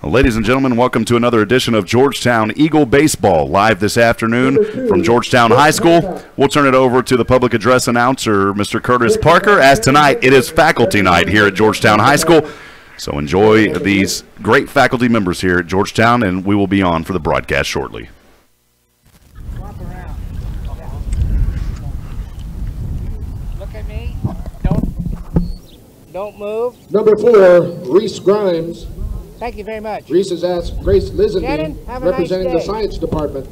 Ladies and gentlemen, welcome to another edition of Georgetown Eagle Baseball, live this afternoon from Georgetown High School. We'll turn it over to the public address announcer, Mr. Curtis Parker, as tonight it is faculty night here at Georgetown High School. So enjoy these great faculty members here at Georgetown, and we will be on for the broadcast shortly. Look at me. Don't move. Number 4, Reese Grimes. Thank you very much. Reese has asked Grace Lisenby, representing the nice science department.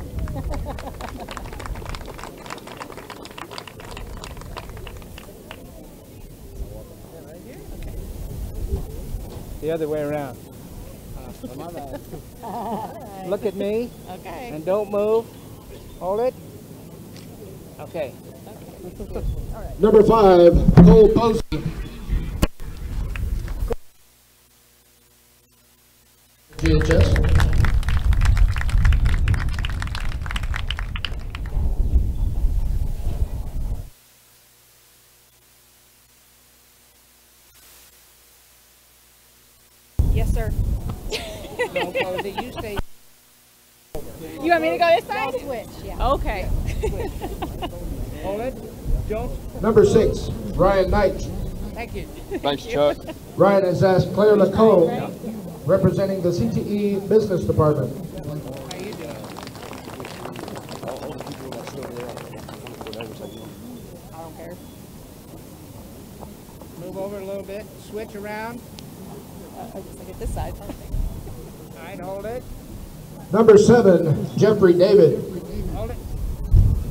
The other way around. Look at me. Okay. And don't move. Hold it. Okay. All right. Number 5, Cole Posey. GHS. Yes, sir. You stay. You want me to go this side? Switch, yeah. Okay. Hold it. Don't. Number 6, Ryan Knight. Thank you. Thanks, Chuck. Ryan has asked Claire Lacombe, representing the CTE Business Department. How you doing? I don't care. Move over a little bit. Switch around. I guess I get this side. All right, hold it. Number 7, Jeffrey David. Hold it.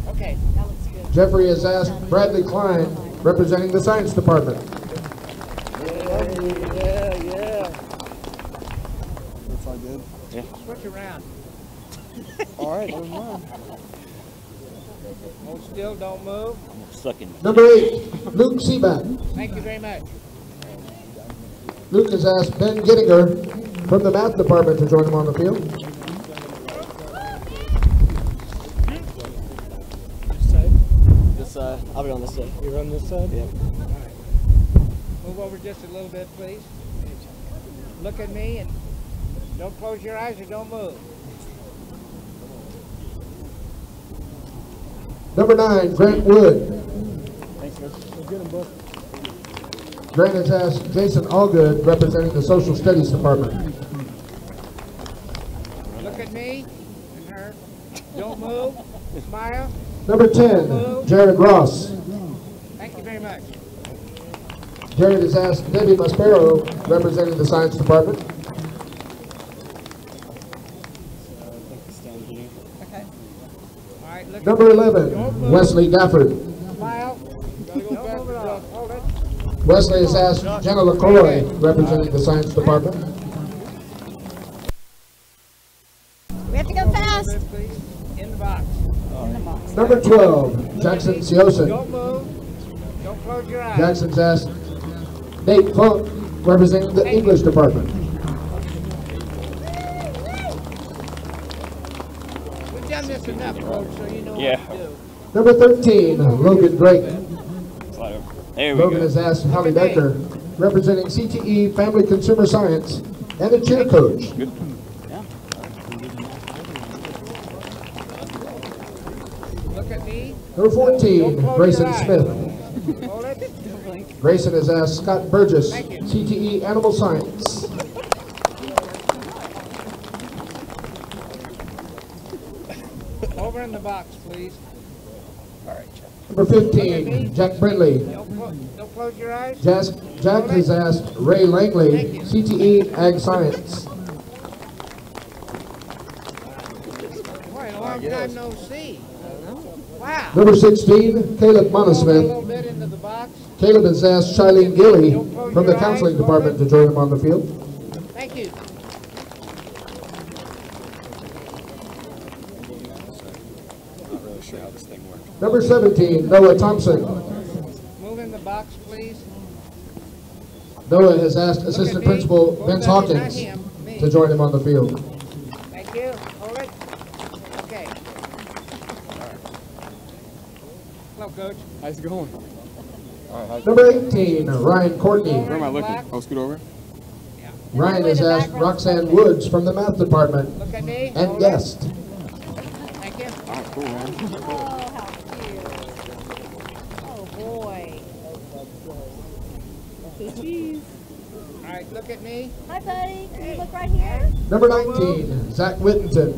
Okay. That looks good. Jeffrey has asked Bradley Klein, representing the science department. Yeah. That's all good. Yeah. Switch around. All right, never mind. Hold still, don't move. I'm sucking. Number 8, Luke Seaback. Thank you very much. Luke has asked Ben Gittinger from the math department to join him on the field. This side. I'll be on this side. You're on this side? Yeah. All right. Move over just a little bit, please. Look at me and don't close your eyes or don't move. Number 9, Grant Wood. Thanks, sir. Get him, bud. Grant has asked Jason Allgood, representing the Social Studies Department. Look at me and her. Don't move. Smile. Number 10, Jared Ross. Thank you very much. Jared has asked Debbie Maspero, representing the Science Department. Okay. All right. Look Number at 11, Wesley Gafford. Smile. Don't move it off. Hold it. Wesley has asked Jenna LaCroix, representing the Science Department. We have to go fast. Move it, please. In the box. Number 12, Jackson Siosen. Don't move. Don't close your eyes. Jackson's asked Nate Funk, representing the English Department. We've done this enough, folks, so you know what to do. Number 13, Logan Drake. There we Logan go. has asked Holly Becker, representing CTE Family Consumer Science, and the cheer coach. Good. Yeah. Look at me. Number 14, Grayson Smith. Hold it. Grayson has asked Scott Burgess, CTE Animal Science. Over in the box, please. Number 15, Jack Brindley. Don't close your eyes. Jack has asked Ray Langley, CTE Ag Science. Boy, a long time no see. Wow. Number 16, Caleb Over a little Monosmith. bit into the box. Caleb has asked Shilene Gilly from the counseling department to join him on the field. Thank you. Not really sure how this thing works. Number 17, Noah Thompson. Move in the box, please. Noah has asked Assistant Principal Vince Hawkins to join him on the field. Thank you. Hold it. Okay. Hello, Coach. How's it going? All right, Number 18, Ryan Courtney. where am I looking? Oh, scoot over. Yeah. Ryan has asked Roxanne Woods from the math department Look at me. and hold guest. it. Thank you. Oh, cool, man. Oh, how cute. Oh, boy. Cheese. All right, look at me. Hi, buddy. Can you look right here? Number 19, Zach Whittington.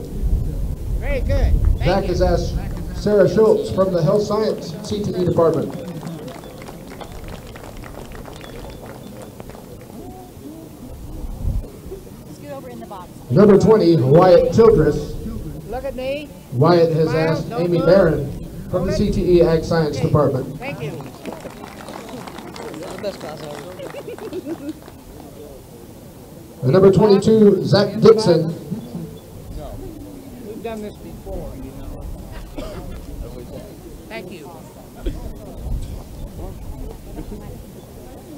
Very good. Zach Thank you. has asked Sarah Schultz from the health science CTE department. Scoot over in the box. Number 20, Wyatt Childress. Look at me. Wyatt has Smile, asked don't Amy move. Barron from the CTE Ag Science Okay. department. Thank you. And number 22, Zach Dixon. We've done this before, you know. Thank you.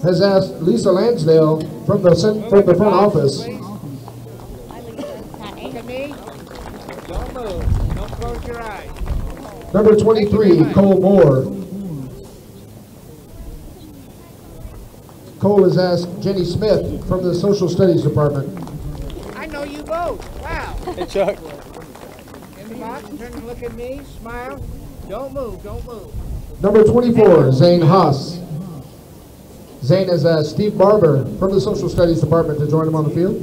Has asked Lisa Lansdale from the front office. Please. Hi, Lisa. Look at me. Don't move. Don't close your eyes. Number 23, Cole Moore. Cole has asked Jenny Smith from the social studies department. I know you both. Wow. Hey, Chuck. In the box, turn and look at me. Smile. Don't move. Don't move. Number 24, Zane Haas. Zane has asked Steve Barber from the social studies department to join him on the field.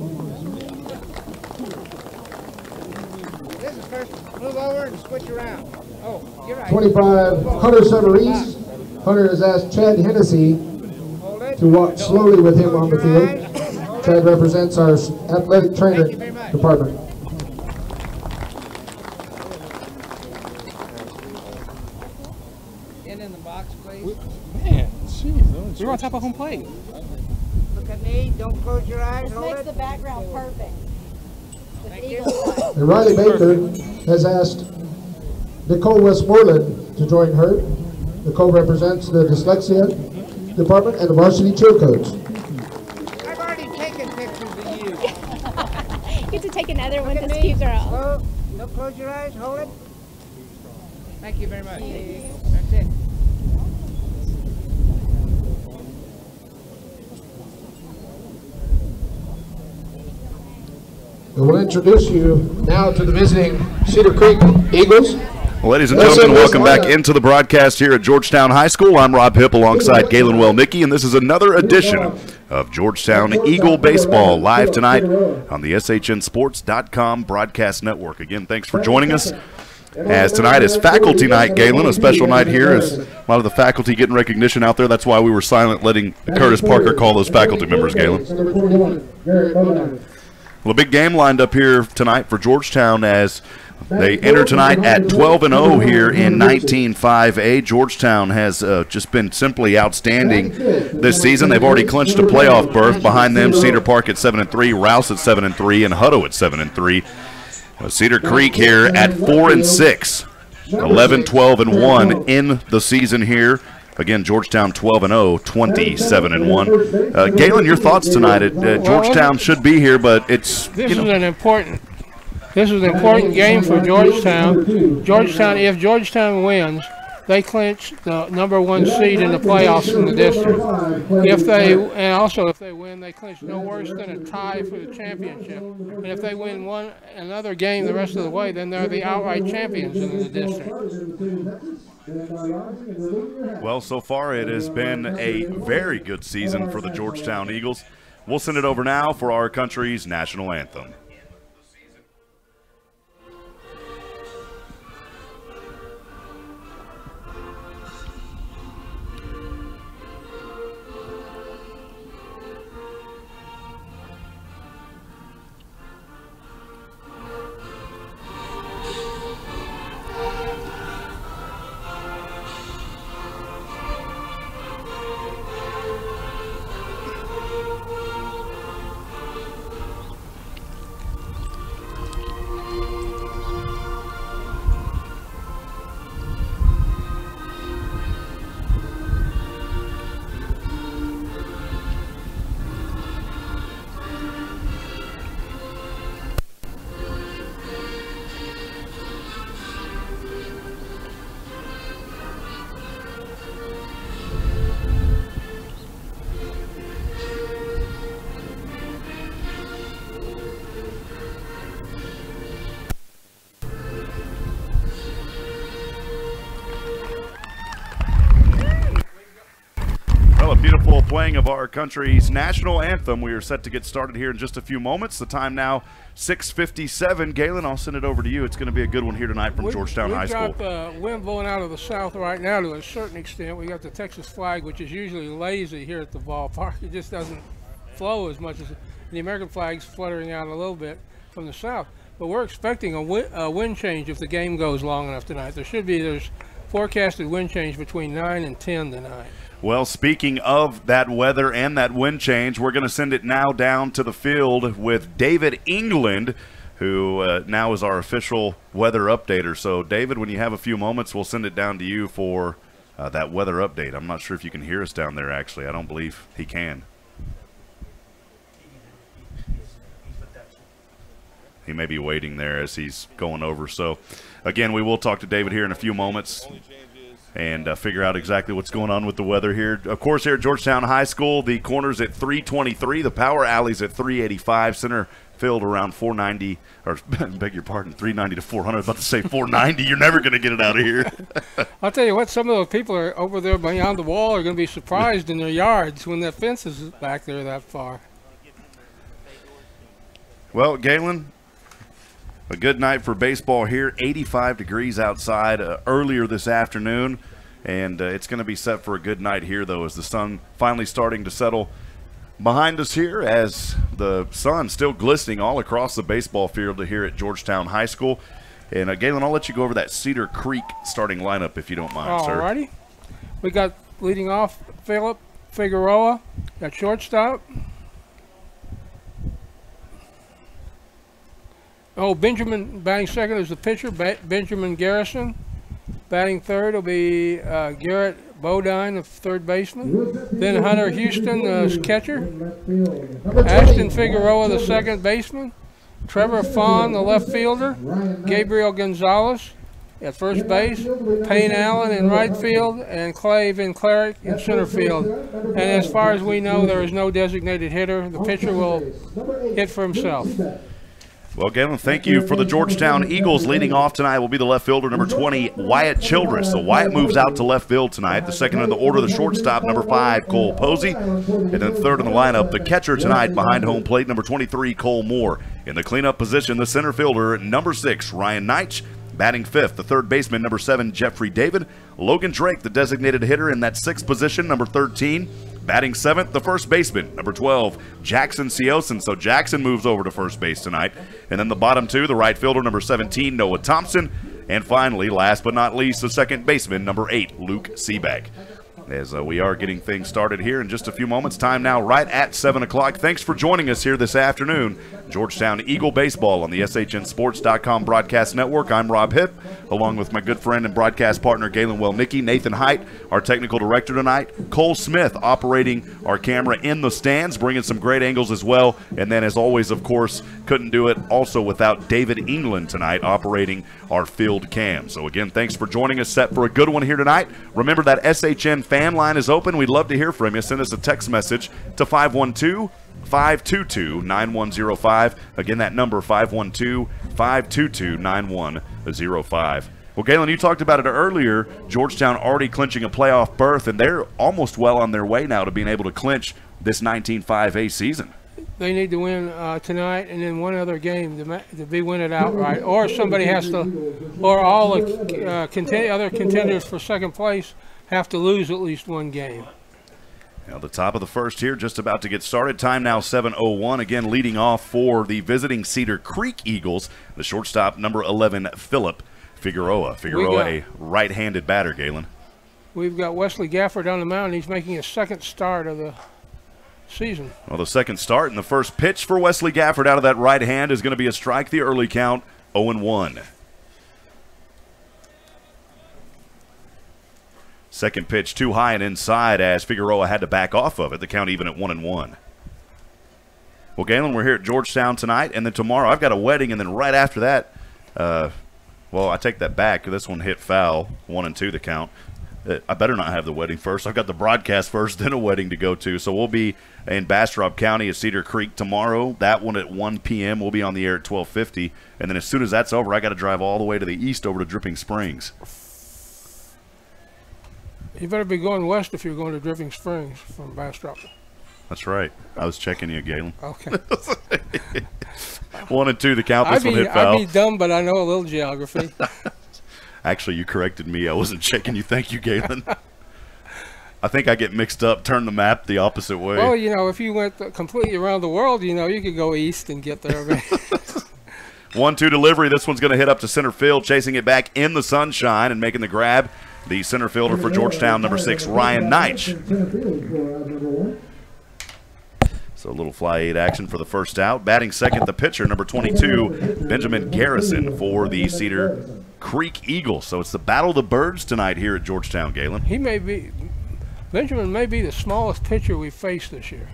This is first. Move over and switch around. Oh, you're right. 25, Hunter Severese. Hunter has asked Chad Hennessy Hold it. to walk slowly with him on the Close your field. eyes. Hold it. Chad represents our athletic trainer Thank you very much. department. In the box, please. Man, jeez. We're on top of home plate. Look at me. Don't close your eyes. This Hold makes it. the background perfect. With Thank you. eagle eyes. And Riley Baker has asked Nicole Westmoreland to join her. Nicole represents the dyslexia department and the varsity cheer coach. I've already taken pictures of you. You get to take another Look one. at This me. keeps her off. Slow. Don't close your eyes. Hold it. Thank you very much. That's it. And we'll introduce you now to the visiting Cedar Creek Eagles. Well, ladies and Let's gentlemen, send this welcome back lineup. into the broadcast here at Georgetown High School. I'm Rob Hipp alongside Galen Wellnicki, and this is another edition of Georgetown Eagle Baseball live tonight on the SHNSports.com broadcast network. Again, thanks for joining us. As tonight is faculty night, Galen, a special night here. As a lot of the faculty getting recognition out there. That's why we were silent, letting Curtis Parker call those faculty members, Galen. Well, a big game lined up here tonight for Georgetown as they enter tonight at 12-0 here in 19-5A. Georgetown has just been simply outstanding this season. They've already clinched a playoff berth. Behind them, Cedar Park at 7-3, Rouse at 7-3, and Hutto at 7-3. Cedar Creek here at 4-6, 11-12-1 in the season here. Again, Georgetown 12-0, 27-1. Galen, your thoughts tonight? Georgetown should be here, but it's This is an important game for Georgetown. If Georgetown wins, they clinch the #1 seed in the playoffs in the district. If they win, they clinch no worse than a tie for the championship. And if they win another game the rest of the way, then they're the outright champions in the district. Well, so far it has been a very good season for the Georgetown Eagles. We'll send it over now for our country's national anthem. playing of our country's national anthem. We are set to get started here in just a few moments. The time now, 6:57. Galen, I'll send it over to you. It's going to be a good one here tonight from Georgetown High School. We've got wind blowing out of the south right now to a certain extent. We got the Texas flag, which is usually lazy here at the ballpark. It just doesn't flow as much as the American flag's fluttering out a little bit from the south. But we're expecting a wind change if the game goes long enough tonight. There's forecasted wind change between 9 and 10 tonight. Well, speaking of that weather and that wind change, we're going to send it now down to the field with David England, who now is our official weather updater. So, David, when you have a few moments, we'll send it down to you for that weather update. I'm not sure if you can hear us down there, actually. I don't believe he can. He may be waiting there as he's going over. So, again, we will talk to David here in a few moments and figure out exactly what's going on with the weather here. Of course, here at Georgetown High School, the corner's at 323, the power alley's at 385, center field around 490, or beg your pardon, 390 to 400. I was about to say 490. You're never going to get it out of here. I'll tell you what, some of those people are over there beyond the wall are going to be surprised in their yards when that fence is back there that far. Well, Galen, a good night for baseball here. 85 degrees outside earlier this afternoon, and it's going to be set for a good night here, though, as the sun finally starting to settle behind us here, as the sun still glistening all across the baseball field here at Georgetown High School. And, Galen, I'll let you go over that Cedar Creek starting lineup if you don't mind, sir. All righty. We got leading off Philip Figueroa at shortstop. Benjamin batting second is the pitcher, Benjamin Garrison. Batting third will be Garrett Bodine, the third baseman. Then Hunter Houston, the catcher. Ashton Figueroa, the second baseman. Trevor Fawn, the left fielder. Gabriel Gonzalez at first base. Payne Allen in right field. And Clay Van Cleric in center field. And as far as we know, there is no designated hitter. The pitcher will hit for himself. Well, Galen, thank you. For the Georgetown Eagles, leading off tonight will be the left fielder, number 20, Wyatt Childress. So Wyatt moves out to left field tonight. The second in the order, the shortstop, number 5, Cole Posey. And then third in the lineup, the catcher tonight behind home plate, number 23, Cole Moore. In the cleanup position, the center fielder, number 6, Ryan Neitch. Batting fifth, the third baseman, number 7, Jeffrey David. Logan Drake, the designated hitter in that sixth position, number 13. Batting seventh, the first baseman, number 12, Jackson Seosin. So Jackson moves over to first base tonight. And then the bottom two, the right fielder, number 17, Noah Thompson. And finally, last but not least, the second baseman, number 8, Luke Seaback. As we are getting things started here in just a few moments. Time now right at 7 o'clock. Thanks for joining us here this afternoon. Georgetown Eagle Baseball on the SHNSports.com broadcast network. I'm Rob Hipp, along with my good friend and broadcast partner Galen Wellnicki, Nathan Height, our technical director tonight, Cole Smith operating our camera in the stands, bringing some great angles as well. And then, as always, of course, couldn't do it also without David England tonight operating our field cam. So again, thanks for joining us. Set for a good one here tonight. Remember that SHN fan line is open. We'd love to hear from you. Send us a text message to 512-522-9105. Again, that number, 512-522-9105. Well, Galen, you talked about it earlier. Georgetown already clinching a playoff berth, and they're almost well on their way now to being able to clinch this 19-5A season. They need to win tonight and then one other game to be win it outright, or somebody has to, or all the other contenders for second place have to lose at least one game. Now the top of the first here, just about to get started. Time now 7:01. Again, leading off for the visiting Cedar Creek Eagles, the shortstop, number 11, Philip Figueroa. Figueroa, a right-handed batter, Galen. We've got Wesley Gafford on the mound. He's making his second start of the season. Well, the second start and the first pitch for Wesley Gafford out of that right hand is going to be a strike. The early count, 0-1. Second pitch too high and inside as Figueroa had to back off of it. The count even at 1-1. Well, Galen, we're here at Georgetown tonight, and then tomorrow I've got a wedding, and then right after that, well, I take that back. This one hit foul, 1-2 the count. I better not have the wedding first. I've got the broadcast first, then a wedding to go to. So we'll be in Bastrop County at Cedar Creek tomorrow. That one at 1 p.m. We'll be on the air at 12:50. And then as soon as that's over, I got to drive all the way to the east over to Dripping Springs. You better be going west if you're going to Dripping Springs from Bastrop. That's right. I was checking you, Galen. Okay. 1-2 the count. This one hit foul. I'd be dumb, but I know a little geography. Actually, you corrected me. I wasn't checking you. Thank you, Galen. I think I get mixed up, turn the map the opposite way. Well, you know, if you went completely around the world, you know, you could go east and get there. 1-2 delivery. This one's going to hit up to center field, chasing it back in the sunshine and making the grab. The center fielder for Georgetown, number 6, Ryan Neitch. So a little fly 8 action for the first out. Batting second, the pitcher, number 22, Benjamin Garrison for the Cedar Creek Eagles. So it's the Battle of the Birds tonight here at Georgetown, Galen. Benjamin may be the smallest pitcher we've faced this year.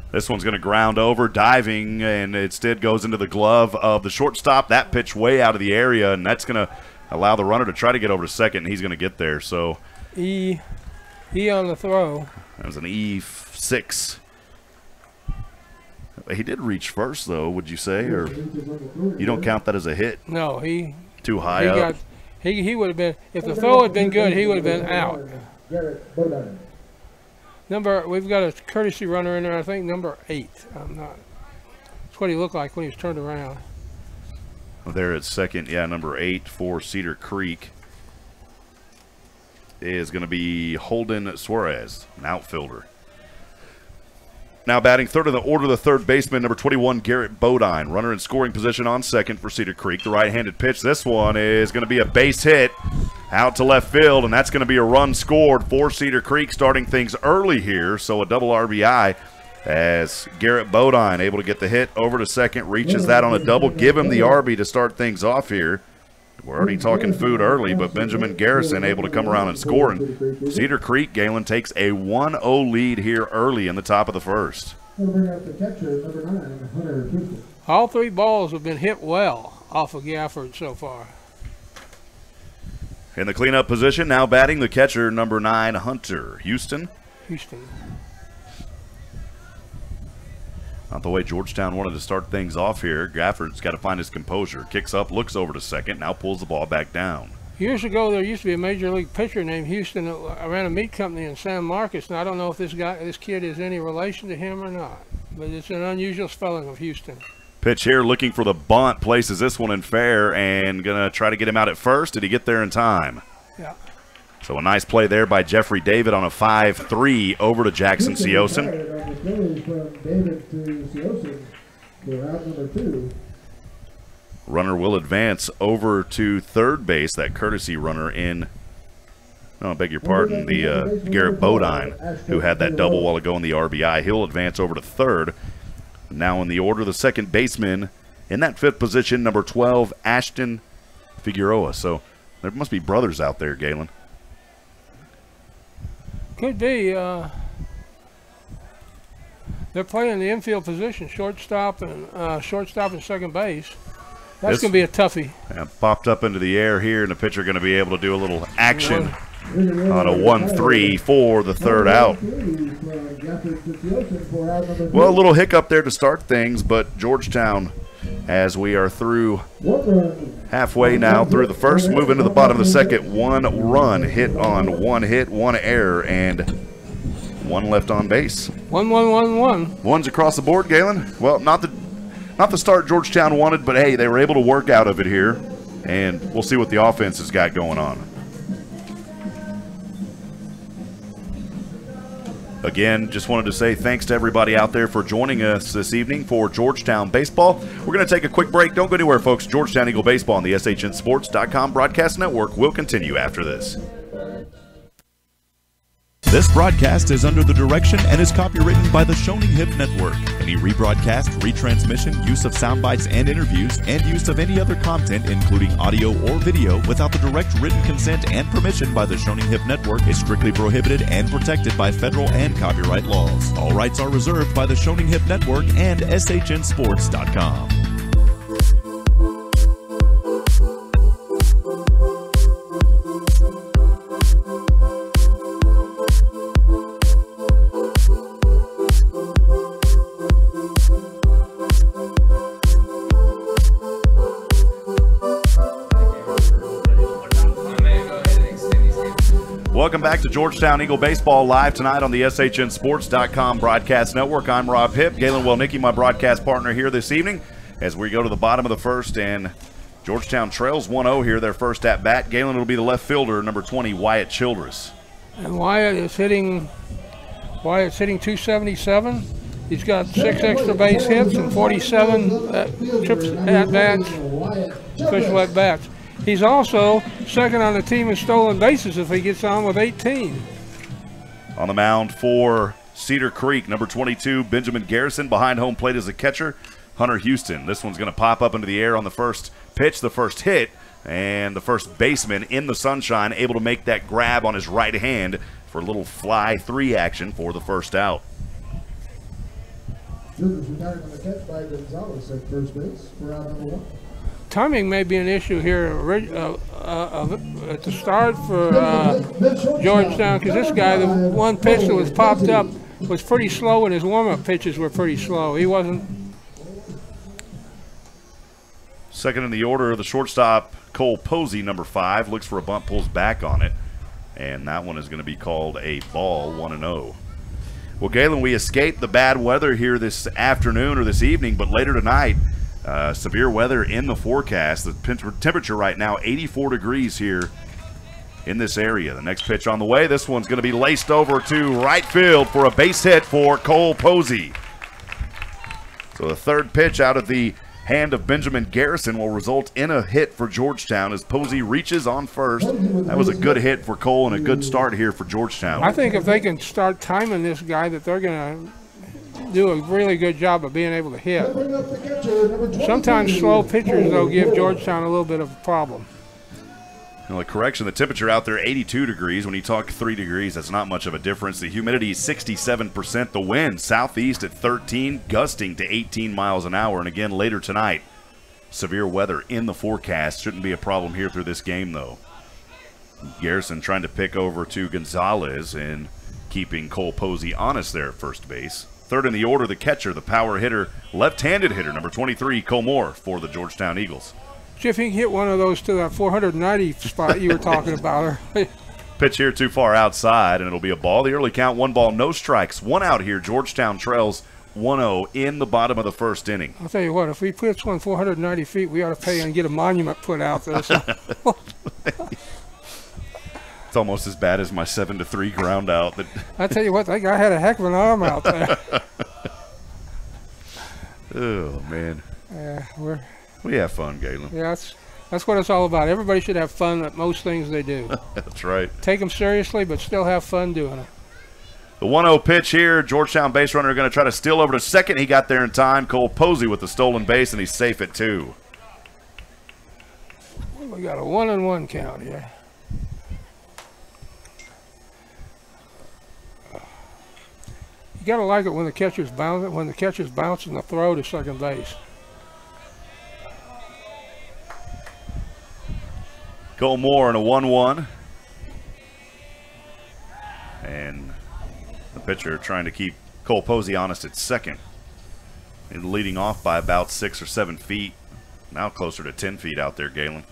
This one's going to ground over, diving, and instead goes into the glove of the shortstop. That pitch way out of the area, and that's going to allow the runner to try to get over to second, and he's going to get there. So E on the throw. That was an E6. He did reach first, though, would you say? Or you don't count that as a hit? No, too high up. He would have been, if the throw had been good, he would have been out. We've got a courtesy runner in there, I think number 8. That's what he looked like when he was turned around. There at second, yeah, number 8 for Cedar Creek is going to be Holden Suarez, an outfielder. Now batting third in the order, the third baseman, number 21, Garrett Bodine. Runner in scoring position on second for Cedar Creek. The right-handed pitch. This one is going to be a base hit out to left field, and that's going to be a run scored for Cedar Creek, starting things early here. So a double RBI as Garrett Bodine able to get the hit over to second, reaches that on a double, give him the RB to start things off here. We're already talking food early, but Benjamin Garrison able to come around and score. And Cedar Creek, Galen, takes a 1-0 lead here early in the top of the first. All 3 balls have been hit well off of Gafford so far. In the cleanup position, now batting the catcher, number 9, Hunter Houston. Not the way Georgetown wanted to start things off here. Gafford's got to find his composure. Kicks up, looks over to second, now pulls the ball back down. Years ago, there used to be a major league pitcher named Houston that ran a meat company in San Marcos, and I don't know if this kid is any relation to him or not, but it's an unusual spelling of Houston. Pitch here, looking for the bunt, places this one in fair, and gonna try to get him out at first. Did he get there in time? Yeah. So a nice play there by Jeffrey David on a 5-3 over to Jackson Seosin. Runner will advance over to third base, that courtesy runner in, no, I beg your pardon, the Garrett Bodine, who had that double while ago in the RBI. He'll advance over to third. Now in the order, the second baseman in that fifth position, number 12, Ashton Figueroa. So there must be brothers out there, Galen. Could be. They're playing the infield position, shortstop and second base. That's going to be a toughie. Popped up into the air here, and the pitcher going to be able to do a little action on a 1-3 for the third out. Well, a little hiccup there to start things, but Georgetown, as we are through halfway now through the first, move into the bottom of the second. 1 run hit on 1 hit, 1 error, and 1 left on base. 1-1-1-1. Ones across the board, Galen. Well, not the start Georgetown wanted, but hey, they were able to work out of it here, and we'll see what the offense has got going on. Again, just wanted to say thanks to everybody out there for joining us this evening for Georgetown Baseball. We're going to take a quick break. Don't go anywhere, folks. Georgetown Eagle Baseball on the SHNSports.com broadcast network will continue after this. This broadcast is under the direction and is copywritten by the Hipp Network. Any rebroadcast, retransmission, use of sound bites and interviews, and use of any other content, including audio or video, without the direct written consent and permission by the Hipp Network is strictly prohibited and protected by federal and copyright laws. All rights are reserved by the Hipp Network and SHNSports.com. Welcome back to Georgetown Eagle Baseball live tonight on the SHNSports.com broadcast network. I'm Rob Hipp. Galen Wellnicki, my broadcast partner here this evening as we go to the bottom of the first, and Georgetown trails 1-0 here, their first at bat. Galen will be the left fielder, number 20, Wyatt Childress. And Wyatt's hitting 277. He's got 6 extra base hits and 47 trips at bats, official at bats. He's also second on the team in stolen bases if he gets on with 18. On the mound for Cedar Creek, number 22, Benjamin Garrison. Behind home plate as a catcher, Hunter Houston. This one's going to pop up into the air on the first pitch, the first hit, and the first baseman in the sunshine able to make that grab on his right hand for a little fly 3 action for the first out. Retired on the catch by Gonzalez at first base for out number 1. Timing may be an issue here at the start for Georgetown, because this guy, the one pitch that was popped up, was pretty slow, and his warm-up pitches were pretty slow. He wasn't. Second in the order, the shortstop, Cole Posey, number 5, looks for a bunt, pulls back on it, and that one is going to be called a ball, 1-0. Well, Galen, we escaped the bad weather here this afternoon or this evening, but later tonight, severe weather in the forecast. The temperature right now, 84 degrees here in this area. The next pitch on the way. This one's going to be laced over to right field for a base hit for Cole Posey. So the third pitch out of the hand of Benjamin Garrison will result in a hit for Georgetown as Posey reaches on first. That was a good hit for Cole and a good start here for Georgetown. I think if they can start timing this guy, that they're going to do a really good job of being able to hit. Sometimes slow pitchers, though, give Georgetown a little bit of a problem. Well, a correction, the temperature out there, 82 degrees. When you talk 3 degrees, that's not much of a difference. The humidity is 67%. The wind, southeast at 13, gusting to 18 miles an hour. And again, later tonight, severe weather in the forecast. Shouldn't be a problem here through this game, though. Garrison trying to pick over to Gonzalez and keeping Cole Posey honest there at first base. Third in the order, the catcher, the power hitter, left-handed hitter, number 23, Cole Moore for the Georgetown Eagles. See if he can hit one of those to that 490 spot you were talking about. Pitch here too far outside, and it'll be a ball. The early count, 1 ball, no strikes. 1 out here. Georgetown trails 1-0 in the bottom of the first inning. I'll tell you what, if we pitch one 490 feet, we ought to pay and get a monument put out there. So. It's almost as bad as my 7-3 ground out. I tell you what, that guy had a heck of an arm out there. Oh, man. Yeah, we have fun, Galen. Yeah, that's what it's all about. Everybody should have fun at most things they do. That's right. Take them seriously, but still have fun doing it. The 1-0 pitch here. Georgetown base runner going to try to steal over to second. He got there in time. Cole Posey with the stolen base, and he's safe at 2. We got a 1-1 count here. You gotta like it when the catcher's bouncing the throw to second base. Cole Moore in a 1-1. And the pitcher trying to keep Cole Posey honest at second. And leading off by about 6 or 7 feet. Now closer to 10 feet out there, Galen.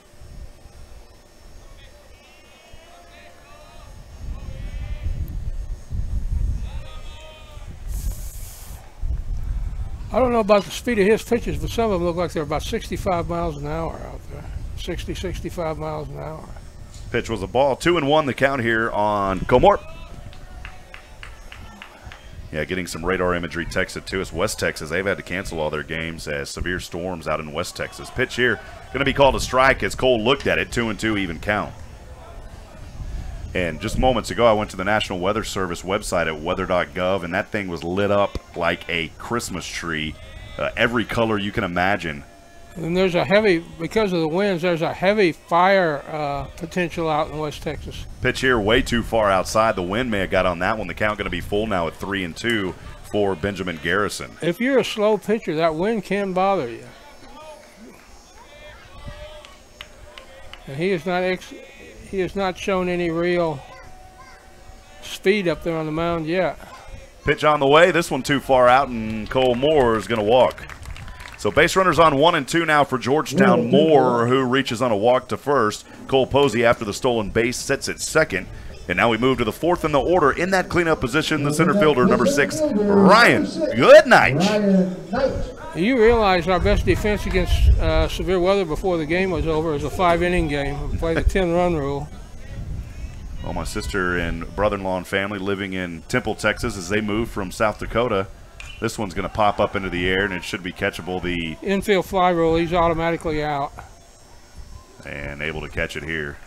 I don't know about the speed of his pitches, but some of them look like they're about 65 miles an hour out there. 60, 65 miles an hour. Pitch was a ball. 2-1 the count here on Cole Moore. Yeah, getting some radar imagery texted to us. West Texas, they've had to cancel all their games as severe storms out in West Texas. Pitch here going to be called a strike as Cole looked at it. 2-2 even count. And just moments ago, I went to the National Weather Service website at weather.gov, and that thing was lit up like a Christmas tree. Every color you can imagine. And there's a heavy, because of the winds, there's a heavy fire potential out in West Texas. Pitch here way too far outside. The wind may have got on that one. The count going to be full now at 3-2 for Benjamin Garrison. If you're a slow pitcher, that wind can bother you. And he has not shown any real speed up there on the mound yet. Pitch on the way. This one too far out, and Cole Moore is going to walk. So base runners on 1-2 now for Georgetown. Moore, who reaches on a walk to first. Cole Posey, after the stolen base, sits at second. And now we move to the 4th in the order. In that cleanup position, the center fielder, number 6, Ryan Goodnight. You realize our best defense against severe weather before the game was over is a 5-inning game. We played the 10-run rule. Well, my sister and brother-in-law and family living in Temple, Texas, as they move from South Dakota, this one's going to pop up into the air, and it should be catchable. The infield fly rule, he's automatically out. And able to catch it here.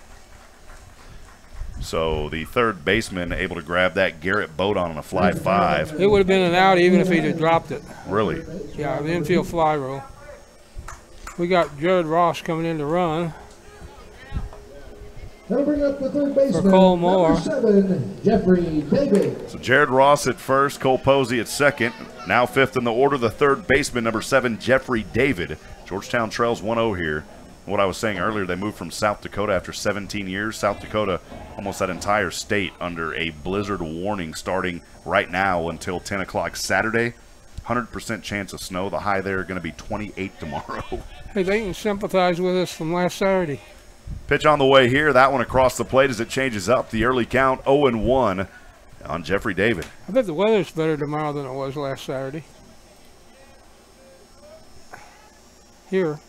So the third baseman able to grab that Garrett Bodon on a fly 5. It would have been an out even if he'd have dropped it. Really? Yeah, the infield fly rule. We got Jared Ross coming in to run. They'll bring up the third baseman, for Cole Moore. number 7, Jeffrey David. So Jared Ross at first, Cole Posey at second. Now 5th in the order, the third baseman, number 7, Jeffrey David. Georgetown trails 1-0 here. What I was saying earlier, they moved from South Dakota after 17 years. South Dakota, almost that entire state under a blizzard warning starting right now until 10 o'clock Saturday. 100% chance of snow. The high there going to be 28 tomorrow. Hey, they can sympathize with us from last Saturday. Pitch on the way here. That one across the plate as it changes up. The early count 0-1 on Jeffrey David. I bet the weather's better tomorrow than it was last Saturday. Here.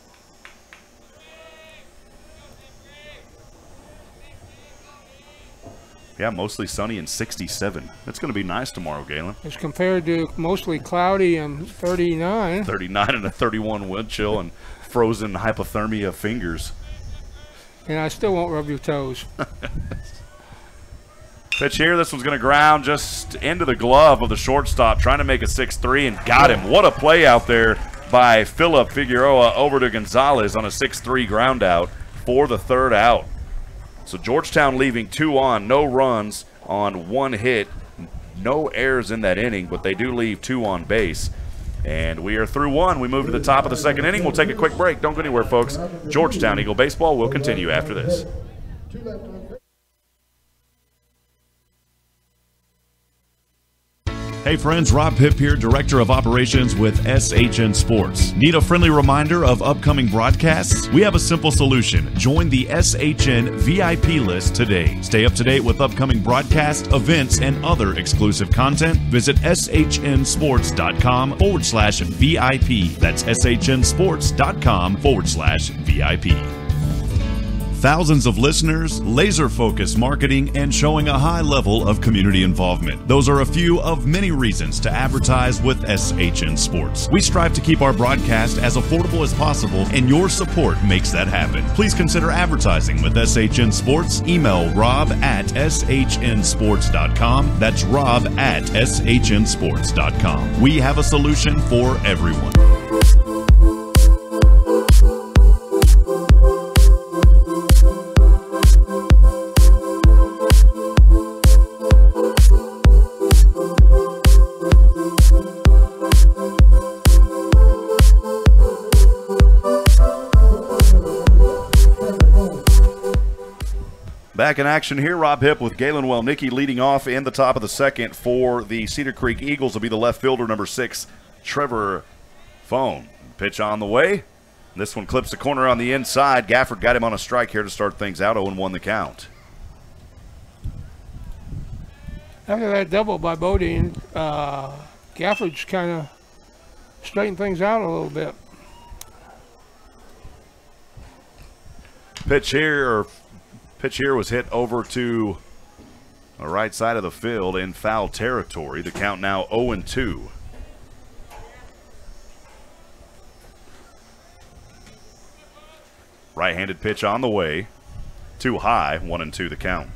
Yeah, mostly sunny and 67. It's going to be nice tomorrow, Galen. As compared to mostly cloudy and 39. 39 and a 31 wind chill and frozen hypothermia fingers. And I still won't rub your toes. Pitch here. This one's going to ground just into the glove of the shortstop, trying to make a 6-3 and got him. What a play out there by Philip Figueroa over to Gonzalez on a 6-3 ground out for the third out. So Georgetown leaving 2 on, no runs on 1 hit, no errors in that inning, but they do leave 2 on base. And we are through 1. We move to the top of the second inning. We'll take a quick break. Don't go anywhere, folks. Georgetown Eagle Baseball will continue after this. Hey friends, Rob Hipp here, Director of Operations with SHN Sports. Need a friendly reminder of upcoming broadcasts? We have a simple solution. Join the SHN VIP list today. Stay up to date with upcoming broadcasts, events, and other exclusive content. Visit shnsports.com/VIP. That's shnsports.com/VIP. Thousands of listeners, laser-focused marketing, and showing a high level of community involvement. Those are a few of many reasons to advertise with SHN Sports. We strive to keep our broadcast as affordable as possible, and your support makes that happen. Please consider advertising with SHN Sports. Email rob@shnsports.com. That's rob@shnsports.com. We have a solution for everyone. Back in action here, Rob Hipp with Galen Wellnicki leading off in the top of the second for the Cedar Creek Eagles. Will be the left fielder, number 6, Trevor Fohn. Pitch on the way. This one clips the corner on the inside. Gafford got him on a strike here to start things out. 0-1 the count. After that double by Bodine, Gafford's kind of straightened things out a little bit. Pitch here was hit over to the right side of the field in foul territory. The count now 0-2. Right-handed pitch on the way. Too high, 1-2 the count.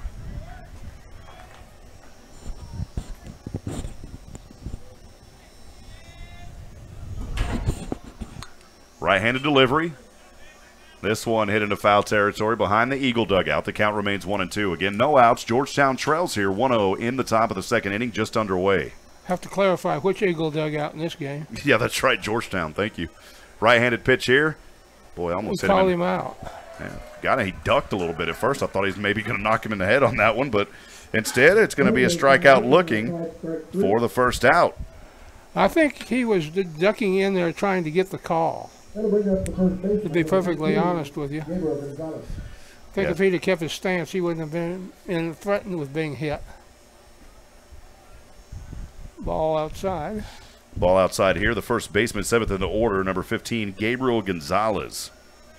Right-handed delivery. This one hit into foul territory behind the Eagle dugout. The count remains 1-2. Again, no outs. Georgetown trails here 1-0 in the top of the second inning, just underway. Have to clarify which Eagle dugout in this game. Yeah, that's right, Georgetown. Thank you. Right-handed pitch here. Boy, almost hit him. Called him out. Yeah, he ducked a little bit at first. I thought he was maybe going to knock him in the head on that one, but instead it's going to be a strikeout looking for the first out. I think he was ducking in there trying to get the call. To be perfectly honest with you. I think if he'd have kept his stance, he wouldn't have been threatened with being hit. Ball outside. Ball outside here. The first baseman, 7th in the order, number 15, Gabriel Gonzalez.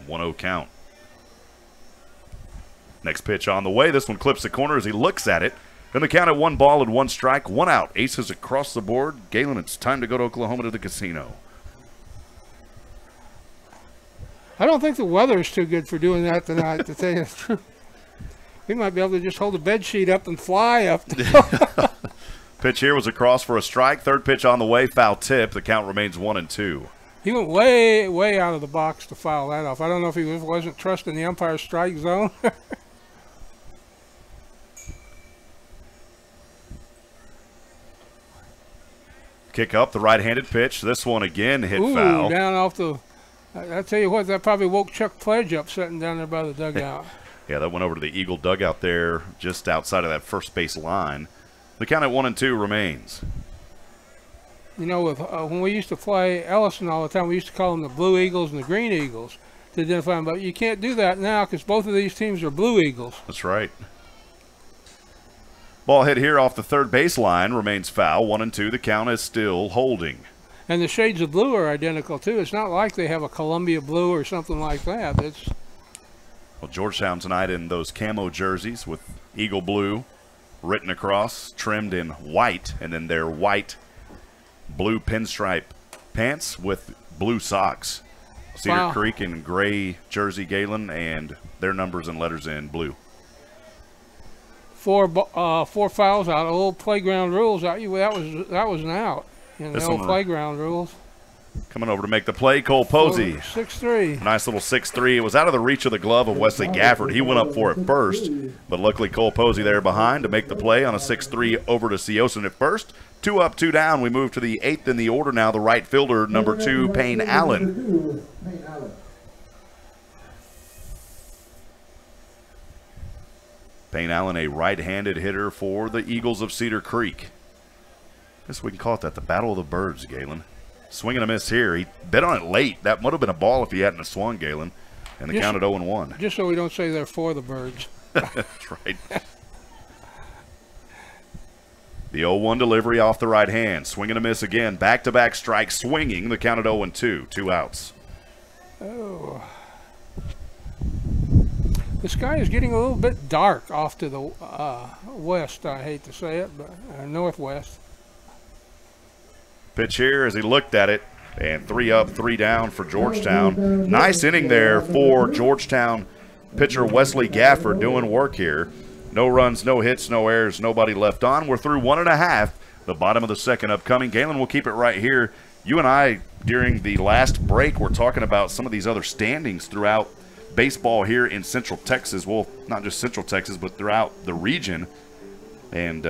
1-0 count. Next pitch on the way. This one clips the corner as he looks at it. And the count at 1 ball and 1 strike, 1 out. Aces across the board. Galen, it's time to go to Oklahoma to the casino. I don't think the weather is too good for doing that tonight, to tell you the truth. We might be able to just hold the bed sheet up and fly up. Pitch here was a cross for a strike. Third pitch on the way, foul tip. The count remains 1-2. He went way, way out of the box to foul that off. I don't know if he wasn't trusting the umpire's strike zone. Kick up the right-handed pitch. This one again hit Ooh, foul. Down off the. I tell you what, that probably woke Chuck Pledge up sitting down there by the dugout. Yeah, that went over to the Eagle dugout there, just outside of that first base line. The count at 1-2 remains. You know, with when we used to play Ellison all the time, we used to call them the Blue Eagles and the Green Eagles to identify them. But you can't do that now because both of these teams are Blue Eagles. That's right. Ball hit here off the third base line remains foul. 1-2. The count is still holding. And the shades of blue are identical too. It's not like they have a Columbia blue or something like that. It's well, Georgetown tonight in those camo jerseys with Eagle blue written across, trimmed in white, and then their white blue pinstripe pants with blue socks. Cedar Creek in gray jersey, Galen, and their numbers and letters in blue. 4 fouls out. Old playground rules out. That was an out in the old playground rules. Coming over to make the play, Cole Posey. 6'3". Nice little 6'3". It was out of the reach of the glove of Wesley Gafford. He went up for it first, but luckily Cole Posey there behind to make the play on a 6'3" over to Siosin at first. 2 up, 2 down. We move to the 8th in the order now. The right fielder, number 2, Payne Allen. Payne Allen, a right-handed hitter for the Eagles of Cedar Creek. I guess we can call it that, the Battle of the Birds, Galen. Swing and a miss here. He bet on it late. That would have been a ball if he hadn't have swung, Galen. And the count at 0-1. Just so we don't say they're for the birds. That's right. The 0-1 delivery off the right hand. Swing and a miss again. Back-to-back strikes swinging. The count at 0-2. 2 outs. Oh. The sky is getting a little bit dark off to the west. I hate to say it, but northwest. Pitch here as he looked at it, and 3 up, 3 down for Georgetown. Nice inning there for Georgetown pitcher Wesley Gafford doing work here. No runs, no hits, no errors, nobody left on. We're through 1.5. The bottom of the second upcoming. Galen, we'll keep it right here. You and I, during the last break, were talking about some of these other standings throughout baseball here in Central Texas. Well, not just Central Texas, but throughout the region. And,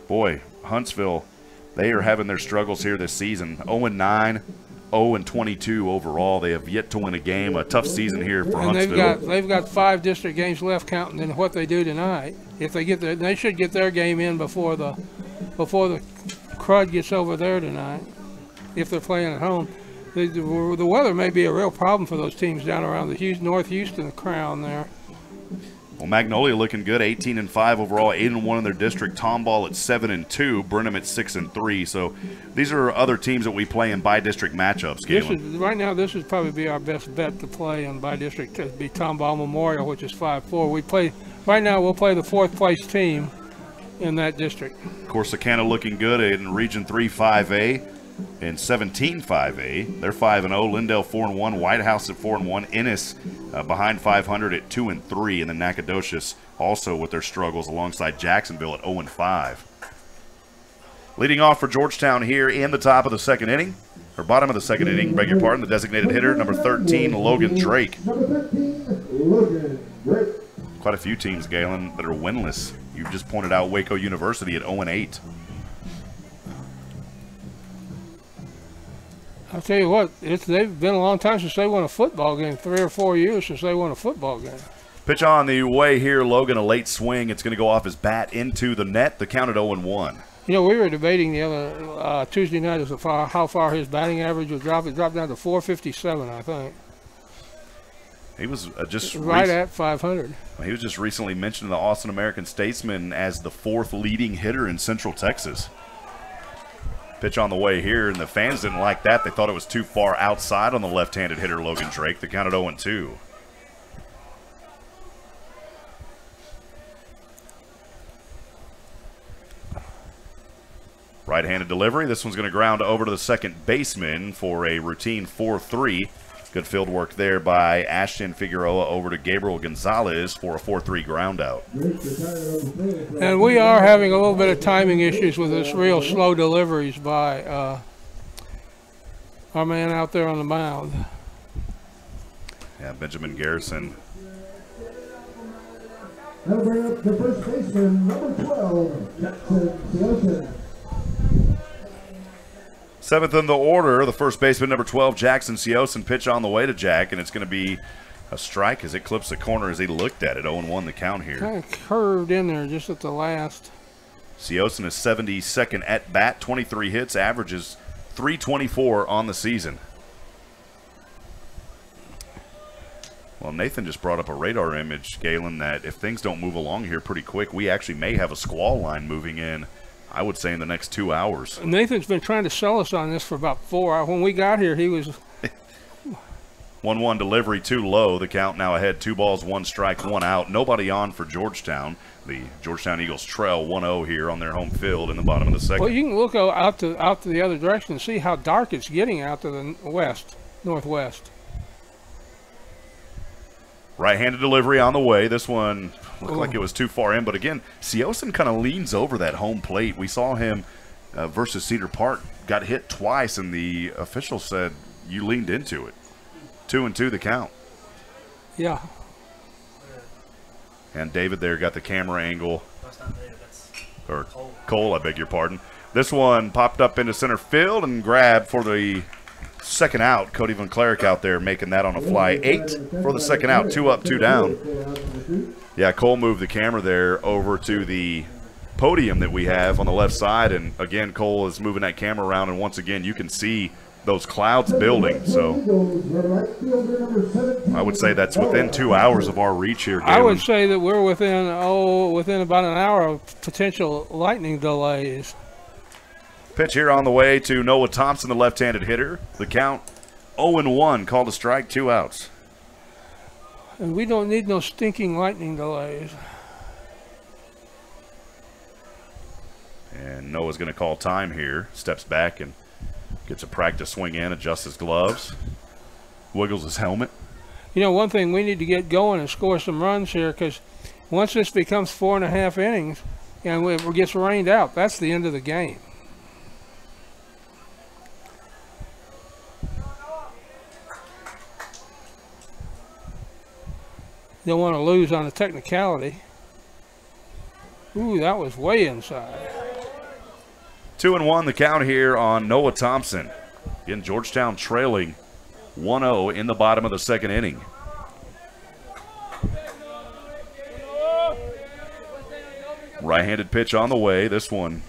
boy, Huntsville, they are having their struggles here this season. 0-9, 0-22 overall. They have yet to win a game. A tough season here for Huntsville. They've got 5 district games left, counting in what they do tonight. If they get they should get their game in before the crud gets over there tonight. If they're playing at home, the weather may be a real problem for those teams down around the North Houston Crown there. Well, Magnolia looking good, 18-5 overall, 8-1 in their district. Tomball at 7-2, Brenham at 6-3. So these are other teams that we play in by-district matchups. Right now, this would probably be our best bet to play in by-district. To be Tomball Memorial, which is 5-4. Right now. We'll play the 4th place team in that district. Corsicana looking good in Region 3 5A. In 17-5A, they're 5-0. Lindale 4-1. White House at 4-1. Ennis behind 500 at 2-3, and then Nacogdoches also with their struggles alongside Jacksonville at 0-5. Leading off for Georgetown here in the top of the second inning, or bottom of the second inning, beg your pardon, the designated hitter, number 13, Logan Drake. Quite a few teams, Galen, that are winless. You just pointed out Waco University at 0-8. I'll tell you what, they've been a long time since they won a football game, 3 or 4 years since they won a football game. Pitch on the way here, Logan, a late swing. It's going to go off his bat into the net. The count at 0-1. You know, we were debating the other Tuesday night as to how far his batting average would drop. It dropped down to 457, I think. He was just right at 500. He was just recently mentioned in the Austin American-Statesman as the 4th leading hitter in Central Texas. Pitch on the way here, and the fans didn't like that. They thought it was too far outside on the left-handed hitter, Logan Drake. They counted 0-2. Right-handed delivery. This one's going to ground over to the second baseman for a routine 4-3. Good field work there by Ashton Figueroa over to Gabriel Gonzalez for a 4-3 ground out. And we are having a little bit of timing issues with this real slow deliveries by our man out there on the mound. Yeah, Benjamin Garrison. That'll bring up the first baseman, number 12, Jackson. 7th in the order, the first baseman, number 12, Jackson Siosen. Pitch on the way to Jack, and it's going to be a strike as it clips the corner as he looked at it. 0-1 the count here. Kind of curved in there just at the last. Siosen is 72nd at bat, 23 hits, averages .324 on the season. Well, Nathan just brought up a radar image, Galen, that if things don't move along here pretty quick, we actually may have a squall line moving in, I would say, in the next 2 hours. Nathan's been trying to sell us on this for about 4 hours. When we got here, he was 1-1 delivery, too low. The count now ahead, 2 balls, 1 strike, 1 out. Nobody on for Georgetown. The Georgetown Eagles trail 1-0 here on their home field in the bottom of the second. Well, you can look out to the other direction and see how dark it's getting out to the northwest. Right-handed delivery on the way. This one looked like it was too far in, but again, Siosen kind of leans over that home plate. We saw him versus Cedar Park, got hit twice, and the official said you leaned into it. 2-2 the count. Yeah. And David there got the camera angle. Or Cole, I beg your pardon. This one popped up into center field and grabbed for the second out. Cody Van Cleric out there making that on a fly. 8 for the second out. 2 up, 2 down. Yeah, Cole moved the camera there over to the podium that we have on the left side. And again, Cole is moving that camera around. And once again, you can see those clouds building. So I would say that's within 2 hours of our reach here, Galen. I would say that we're within about an hour of potential lightning delays. Pitch here on the way to Noah Thompson, the left-handed hitter. The count 0-1, called a strike, 2 outs. And we don't need no stinking lightning delays. And Noah's going to call time here. Steps back and gets a practice swing in, adjusts his gloves, wiggles his helmet. You know, one thing we need to get going and score some runs here, because once this becomes 4.5 innings and it gets rained out, that's the end of the game. Don't want to lose on a technicality. Ooh, that was way inside. 2-1 the count here on Noah Thompson. Again, Georgetown trailing 1-0 in the bottom of the second inning. Right-handed pitch on the way. This one,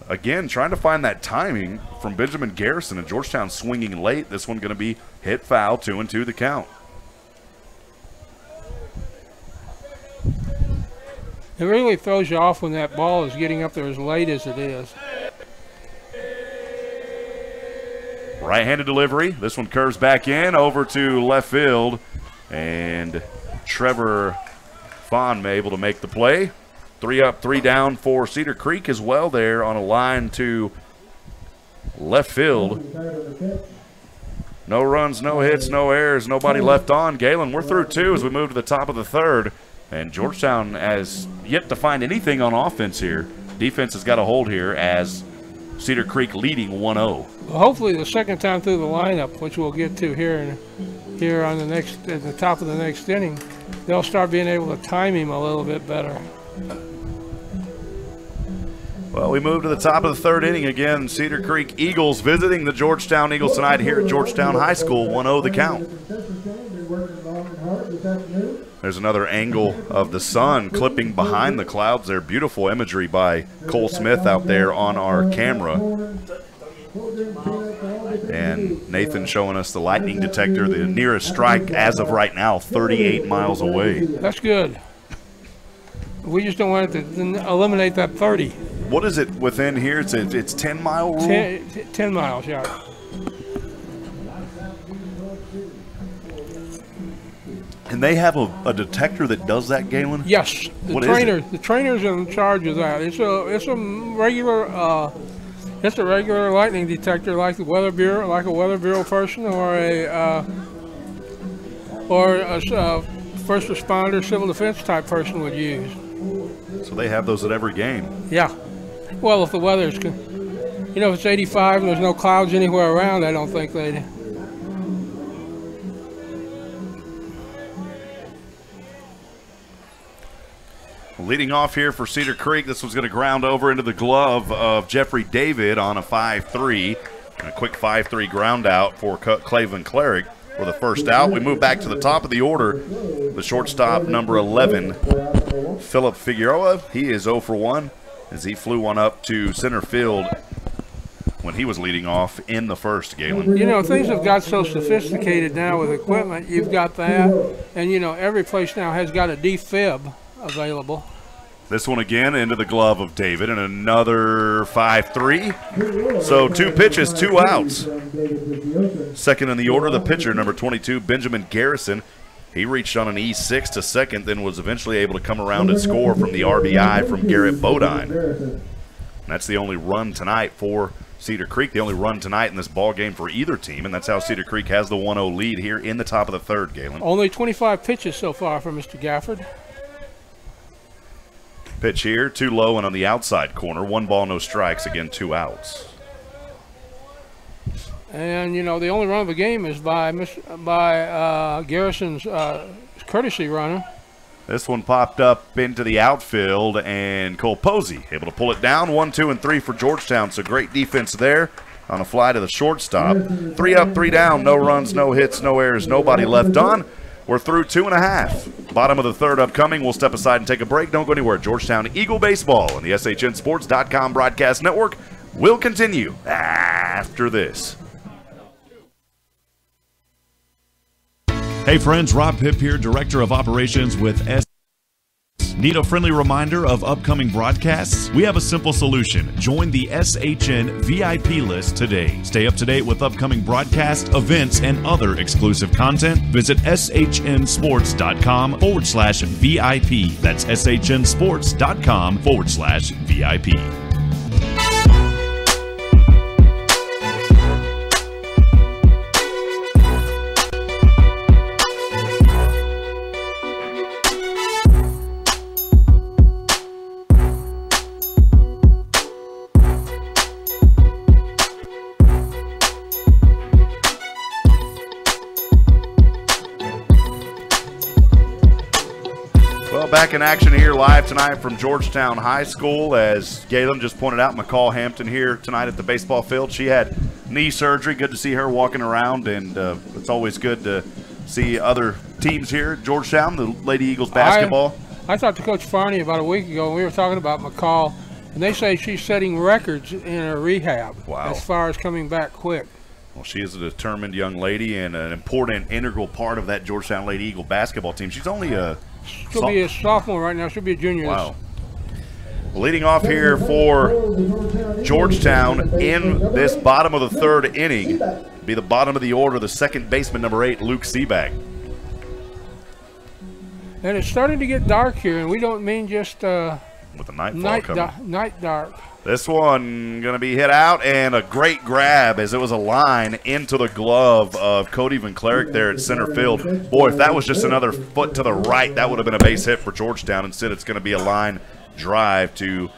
again, trying to find that timing from Benjamin Garrison, and Georgetown swinging late. This one going to be hit foul, 2-2 the count. It really throws you off when that ball is getting up there as late as it is. Right-handed delivery. This one curves back in over to left field. And Trevor Fawn able to make the play. 3 up, 3 down for Cedar Creek as well there on a line to left field. No runs, no hits, no errors, nobody left on. Galen, we're through 2 as we move to the top of the third. And Georgetown has yet to find anything on offense here. Defense has got a hold here as Cedar Creek leading 1-0. Well, hopefully the second time through the lineup, which we'll get to here on the next, at the top of the next inning, they'll start being able to time him a little bit better. Well, we move to the top of the third inning again. Cedar Creek Eagles visiting the Georgetown Eagles tonight here at Georgetown High School. 1-0 the count. There's another angle of the sun clipping behind the clouds there. Beautiful imagery by Cole Smith out there on our camera. And Nathan showing us the lightning detector, the nearest strike as of right now, 38 miles away. That's good. We just don't want it to eliminate that 30. What is it within here? It's 10-mile rule? 10 miles, yeah. And they have a detector that does that, Galen? Yes. The trainer's in charge of that. It's a regular lightning detector, like the weather bureau, like a weather bureau person, or a first responder, civil defense type person would use. So they have those at every game. Yeah. Well, if the weather's, if it's 85 and there's no clouds anywhere around, I don't think they'd. Leading off here for Cedar Creek, this one's going to ground over into the glove of Jeffrey David on a 5-3. And a quick 5-3 ground out for Cleveland Cleric for the first out. We move back to the top of the order. The shortstop, number 11, Philip Figueroa. He is 0 for 1 as he flew one up to center field when he was leading off in the first, Galen. Things have got so sophisticated now with equipment. You've got that, and, every place now has got a defib available. This one again into the glove of David, and another 5-3. So 2 pitches, 2 outs. Second in the order, the pitcher, number 22, Benjamin Garrison. He reached on an E6 to second, then was eventually able to come around and score from the RBI from Garrett Bodine. And that's the only run tonight for Cedar Creek, the only run tonight in this ball game for either team, and that's how Cedar Creek has the 1-0 lead here in the top of the third, Galen. Only 25 pitches so far for Mr. Gafford. Pitch here, too low and on the outside corner. 1 ball, no strikes. Again, 2 outs. And, the only run of the game is by Garrison's courtesy runner. This one popped up into the outfield, and Cole Posey able to pull it down. 1, 2, and 3 for Georgetown. So great defense there on a fly to the shortstop. 3 up, 3 down. No runs, no hits, no errors, nobody left on. We're through 2.5. Bottom of the third upcoming. We'll step aside and take a break. Don't go anywhere. Georgetown Eagle Baseball and the SHNSports.com broadcast network will continue after this. Hey friends, Rob Hipp here, Director of Operations with Need a friendly reminder of upcoming broadcasts? We have a simple solution. Join the SHN VIP list today. Stay up to date with upcoming broadcasts, events, and other exclusive content. Visit SHNSports.com/VIP. That's SHNSports.com/VIP. Back in action here live tonight from Georgetown High School. As Galen just pointed out, McCall Hampton here tonight at the baseball field. She had knee surgery. Good to see her walking around, and it's always good to see other teams here at Georgetown, the Lady Eagles basketball. I talked to Coach Farney about a week ago, and we were talking about McCall, and they say she's setting records in her rehab as far as coming back quick. Well, she is a determined young lady and an important, integral part of that Georgetown Lady Eagle basketball team. She's only She'll be a sophomore right now. She'll be a junior. Wow. Leading off here for Georgetown in this bottom of the third inning, be the bottom of the order, the second baseman, number 8, Luke Seabag. And it's starting to get dark here, and we don't mean just with the nightfall coming. Night dark. This one going to be hit out, and a great grab as it was a line into the glove of Cody Van Cleric there at center field. Boy, if that was just another foot to the right, that would have been a base hit for Georgetown. Instead, it's going to be a line drive to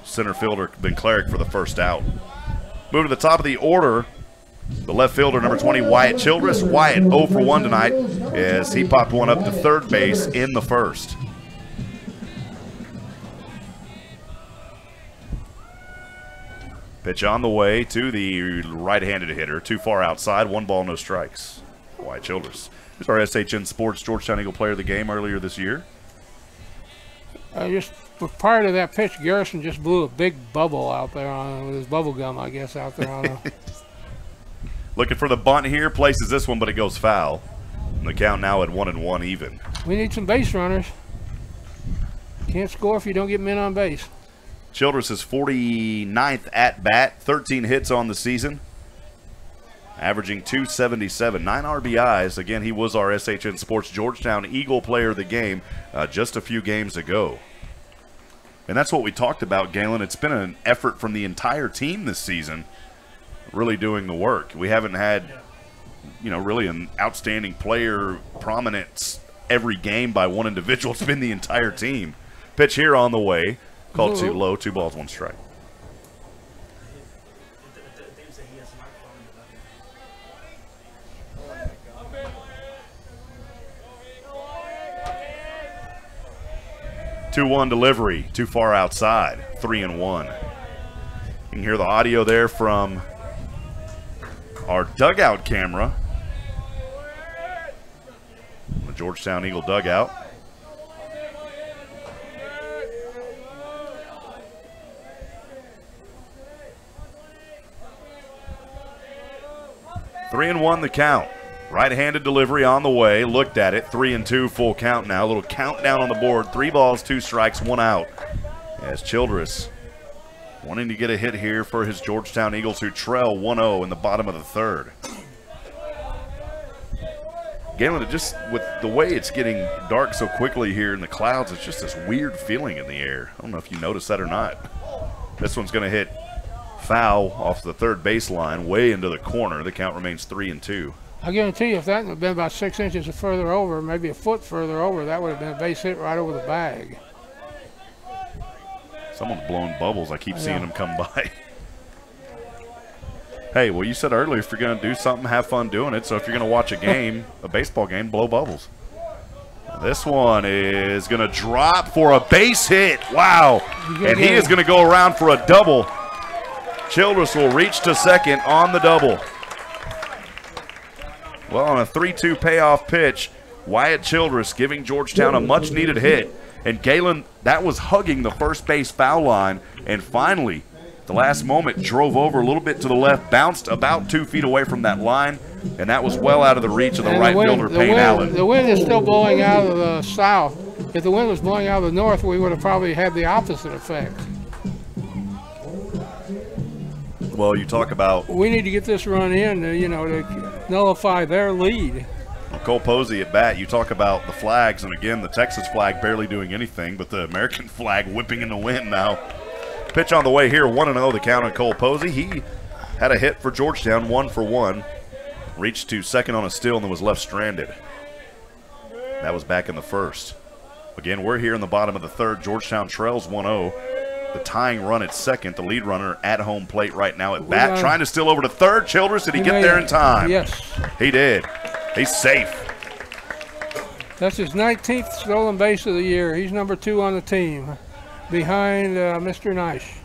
center fielder Van Cleric for the first out. Move to the top of the order, the left fielder, number 20, Wyatt Childress. Wyatt 0 for 1 tonight as he popped one up to third base in the first. Pitch on the way to the right-handed hitter. Too far outside. 1 ball, no strikes. Wyatt Childress. He's our SHN Sports Georgetown Eagle Player of the Game earlier this year. Just prior to that pitch, Garrison just blew a big bubble out there with his bubble gum, I guess, out there on Looking for the bunt here, places this one, but it goes foul. And the count now at 1-1 even. We need some base runners. Can't score if you don't get men on base. Childress' 49th at bat, 13 hits on the season, averaging 277, 9 RBIs. Again, he was our SHN Sports Georgetown Eagle Player of the Game just a few games ago. And that's what we talked about, Galen. It's been an effort from the entire team this season, really doing the work. We haven't had, you know, really an outstanding player prominence every game by one individual. It's been the entire team. Pitch here on the way. Called too low, 2 balls, 1 strike. Two-one delivery, too far outside, 3-1. You can hear the audio there from our dugout camera. The Georgetown Eagle dugout. Three and one the count. Right-handed delivery on the way. Looked at it. 3-2 full count now. A little countdown on the board. 3 balls, 2 strikes, 1 out. As Childress wanting to get a hit here for his Georgetown Eagles, who trail 1-0 in the bottom of the third. Galen, just with the way it's getting dark so quickly here in the clouds, it's just this weird feeling in the air. I don't know if you noticed that or not. This one's going to hit foul off the third baseline, way into the corner. The count remains 3-2. I guarantee you, if that had been about 6 inches further over, maybe a foot further over, that would have been a base hit right over the bag. Someone's blowing bubbles. I keep seeing them come by. Hey, well, you said earlier if you're going to do something, have fun doing it. So if you're going to watch a game, a baseball game, blow bubbles. This one is going to drop for a base hit. Wow. And he is going to go around for a double. Childress will reach to second on the double. Well, on a 3-2 payoff pitch, Wyatt Childress giving Georgetown a much-needed hit. And Galen, that was hugging the first base foul line. And finally, the last moment, drove over a little bit to the left, bounced about 2 feet away from that line, and that was well out of the reach of the right fielder, Payne Allen. The wind is still blowing out of the south. If the wind was blowing out of the north, we would have probably had the opposite effect. Well, you talk about... We need to get this run in, to nullify their lead. Cole Posey at bat, you talk about the flags, and again, the Texas flag barely doing anything, but the American flag whipping in the wind now. Pitch on the way here, 1-0 the count on Cole Posey. He had a hit for Georgetown, 1 for 1. Reached to second on a steal and then was left stranded. That was back in the first. Again, we're here in the bottom of the third. Georgetown trails 1-0. The tying run at second, the lead runner at home plate right now at bat, trying to steal over to third. Childress, did he get there in time? Yes. He did. He's safe. That's his 19th stolen base of the year. He's number 2 on the team, behind Mr. Nice.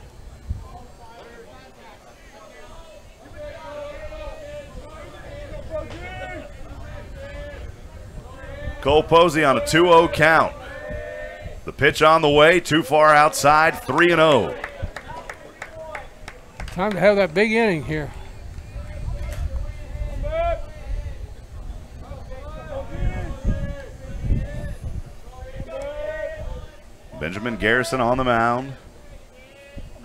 Cole Posey on a 2-0 count. The pitch on the way, too far outside, 3-0. Time to have that big inning here. Benjamin Garrison on the mound.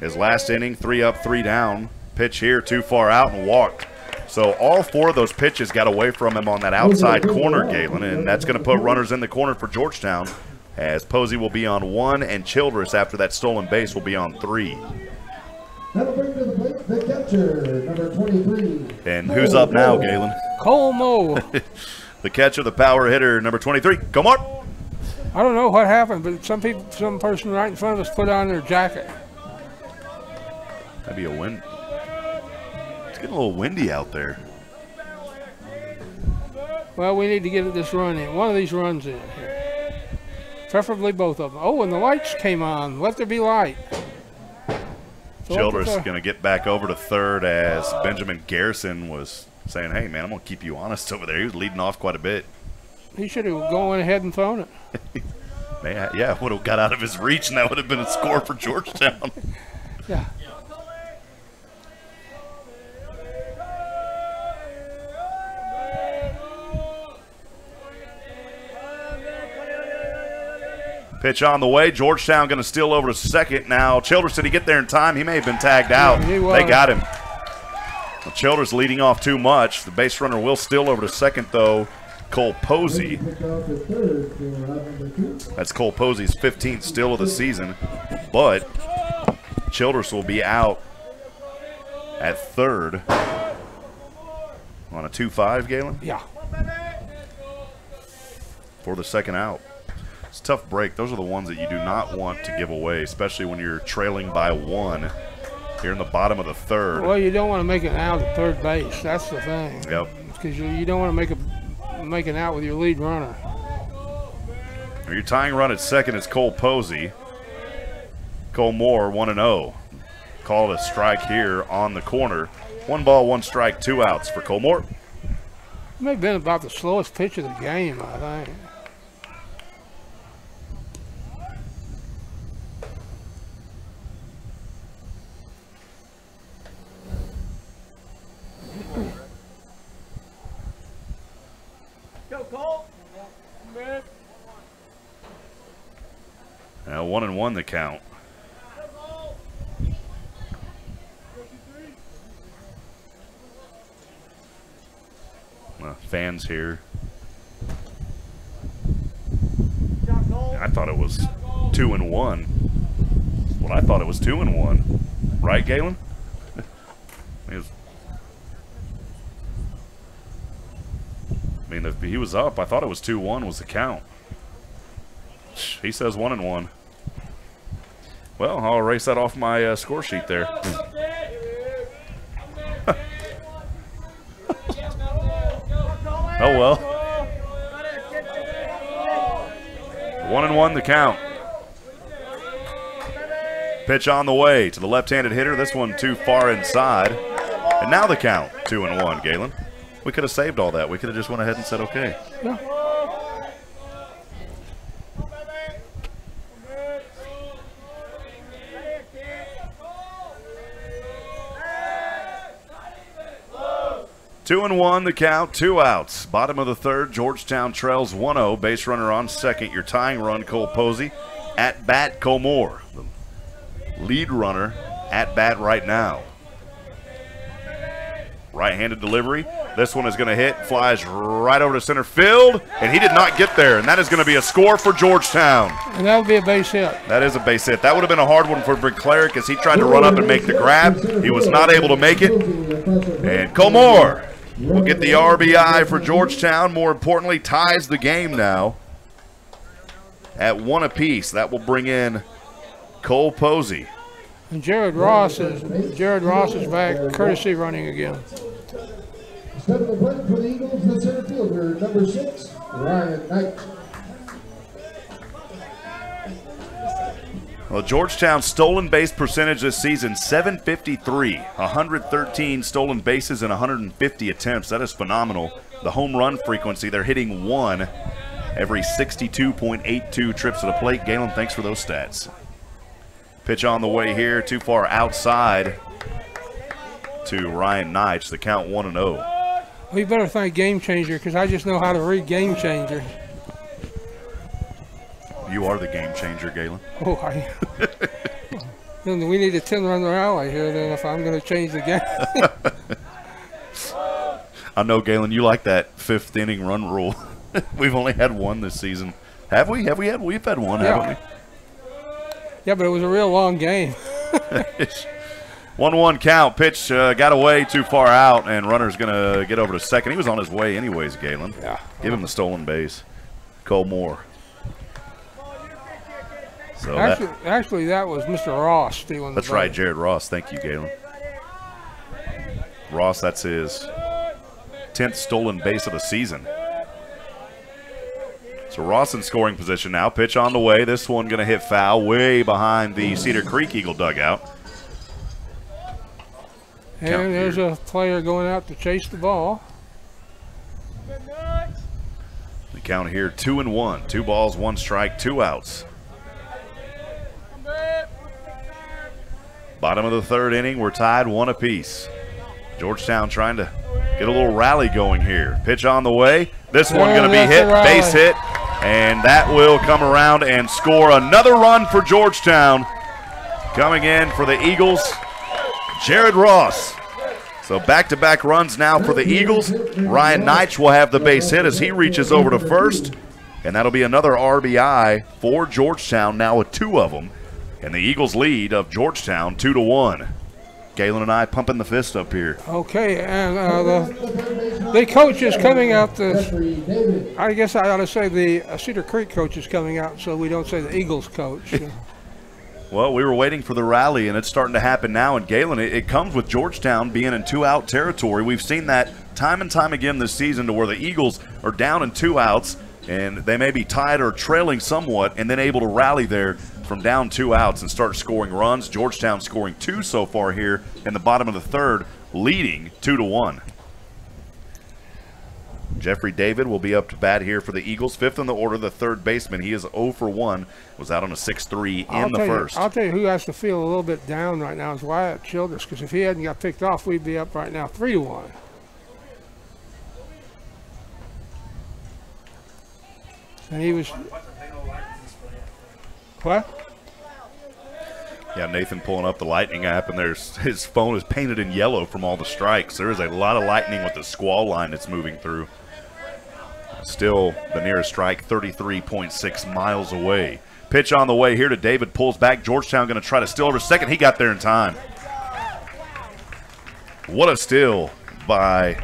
His last inning, 3 up, 3 down. Pitch here, too far out and walked. So all 4 of those pitches got away from him on that outside corner, Galen, and that's going to put runners in the corner for Georgetown, as Posey will be on 1 and Childress, after that stolen base, will be on 3. That'll bring to the plate the catcher, number 23. And who's up now, Galen? Como. The catcher, the power hitter, number 23, Comar. I don't know what happened, but some person right in front of us put on their jacket. That'd be a wind. It's getting a little windy out there. Well, we need to get this run in. One of these runs in here. Preferably both of them. Oh, and the lights came on. Let there be light. Childress going to get back over to third, as Benjamin Garrison was saying, hey, man, I'm going to keep you honest over there. He was leading off quite a bit. He should have gone ahead and thrown it. Yeah, would have got out of his reach, and that would have been a score for Georgetown. Yeah. Pitch on the way. Georgetown going to steal over to second. Now, Childers, did he get there in time? He may have been tagged out. Yeah, they got him. Well, Childers leading off too much. The base runner will steal over to second, though. Cole Posey. That's Cole Posey's 15th steal of the season. But Childers will be out at third on a 2-5, Galen? Yeah. For the second out. It's a tough break. Those are the ones that you do not want to give away, especially when you're trailing by 1 here in the bottom of the third. Well, you don't want to make an out at third base. That's the thing. Yep. Because you don't want to make an out with your lead runner. Your tying run at second is Cole Posey. Cole Moore, 1-0. Called a strike here on the corner. 1 ball, 1 strike, 2 outs for Cole Moore. It may have been about the slowest pitch of the game, I think. Now 1-1 the count. Fans here. I thought it was 2-1. Well, I thought it was 2-1. Right, Galen? If he was up, I thought it was 2-1 was the count. He says 1-1. Well, I'll erase that off my score sheet there. Oh well. 1-1 the count. Pitch on the way to the left-handed hitter. This one too far inside. And now the count, 2-1, Galen. We could have saved all that. We could have just went ahead and said okay. Yeah. Two and 2-1 the count, 2 outs. Bottom of the third, Georgetown trails 1-0. Base runner on second. Your tying run, Cole Posey. At bat, Cole Moore. The lead runner at bat right now. Right-handed delivery. This one is going to hit, flies right over to center field, and he did not get there, and that is going to be a score for Georgetown. And that would be a base hit. That is a base hit. That would have been a hard one for Cleric as he tried to run up and make the grab. He was not able to make it. And Cole Moore will get the RBI for Georgetown. More importantly, ties the game now at 1 apiece. That will bring in Cole Posey. And Jared Ross is back, courtesy running again. Stepping the plate for the Eagles, the center fielder, number 6, Ryan Knight. Well, Georgetown's stolen base percentage this season, 753. 113 stolen bases and 150 attempts. That is phenomenal. The home run frequency, they're hitting 1 every 62.82 trips to the plate. Galen, thanks for those stats. Pitch on the way here, too far outside to Ryan Knight. The count 1-0. We better thank Game Changer because I just know how to read Game Changer. You are the game changer, Galen. Oh, then we need a 10-run rally here then if I'm going to change the game. I know, Galen, you like that 5th inning run rule. We've only had 1 this season. Have we? We've had 1, haven't we? Yeah, but it was a real long game. 1-1 count. Pitch got away too far out, and runner's going to get over to second. He was on his way anyways, Galen. Yeah. Give him the stolen base. Cole Moore. So actually, that was Mr. Ross stealing the That's base. right, Jared Ross. Thank you, Galen. Ross, that's his 10th stolen base of the season. So Ross in scoring position now. Pitch on the way. This one going to hit foul way behind the Cedar Creek Eagle dugout. And there's a player going out to chase the ball. The count here, 2-1. 2 balls, 1 strike, 2 outs. Bottom of the third inning, we're tied 1 apiece. Georgetown trying to get a little rally going here. Pitch on the way. This one going to be hit, base hit, And that will come around and score another run for Georgetown. Coming in for the Eagles, Jared Ross. So back-to-back runs now for the Eagles. Ryan Neitch will have the base hit as he reaches over to first. And that'll be another RBI for Georgetown, now with 2 of them. And the Eagles lead of Georgetown 2-1. Galen and I pumping the fist up here. Okay, and the coach is coming out. I guess I ought to say the Cedar Creek coach is coming out, so we don't say the Eagles coach. Well, we were waiting for the rally, and it's starting to happen now. And Galen, it comes with Georgetown being in 2-out territory. We've seen that time and time again this season, to where the Eagles are down in 2 outs, and they may be tied or trailing somewhat, and then able to rally there from down 2 outs and start scoring runs. Georgetown scoring 2 so far here in the bottom of the third, leading 2-1. Jeffrey David will be up to bat here for the Eagles. 5th in the order, the third baseman. He is 0 for 1. Was out on a 6-3 in the first. I'll tell you who has to feel a little bit down right now is Wyatt Childress, because if he hadn't got picked off, we'd be up right now 3-1. And he was. What? Yeah, Nathan pulling up the Lightning app, and his phone is painted in yellow from all the strikes. There is a lot of lightning with the squall line that's moving through. Still, the nearest strike 33.6 miles away. Pitch on the way here to David, pulls back. Georgetown going to try to steal over second. He got there in time. What a steal by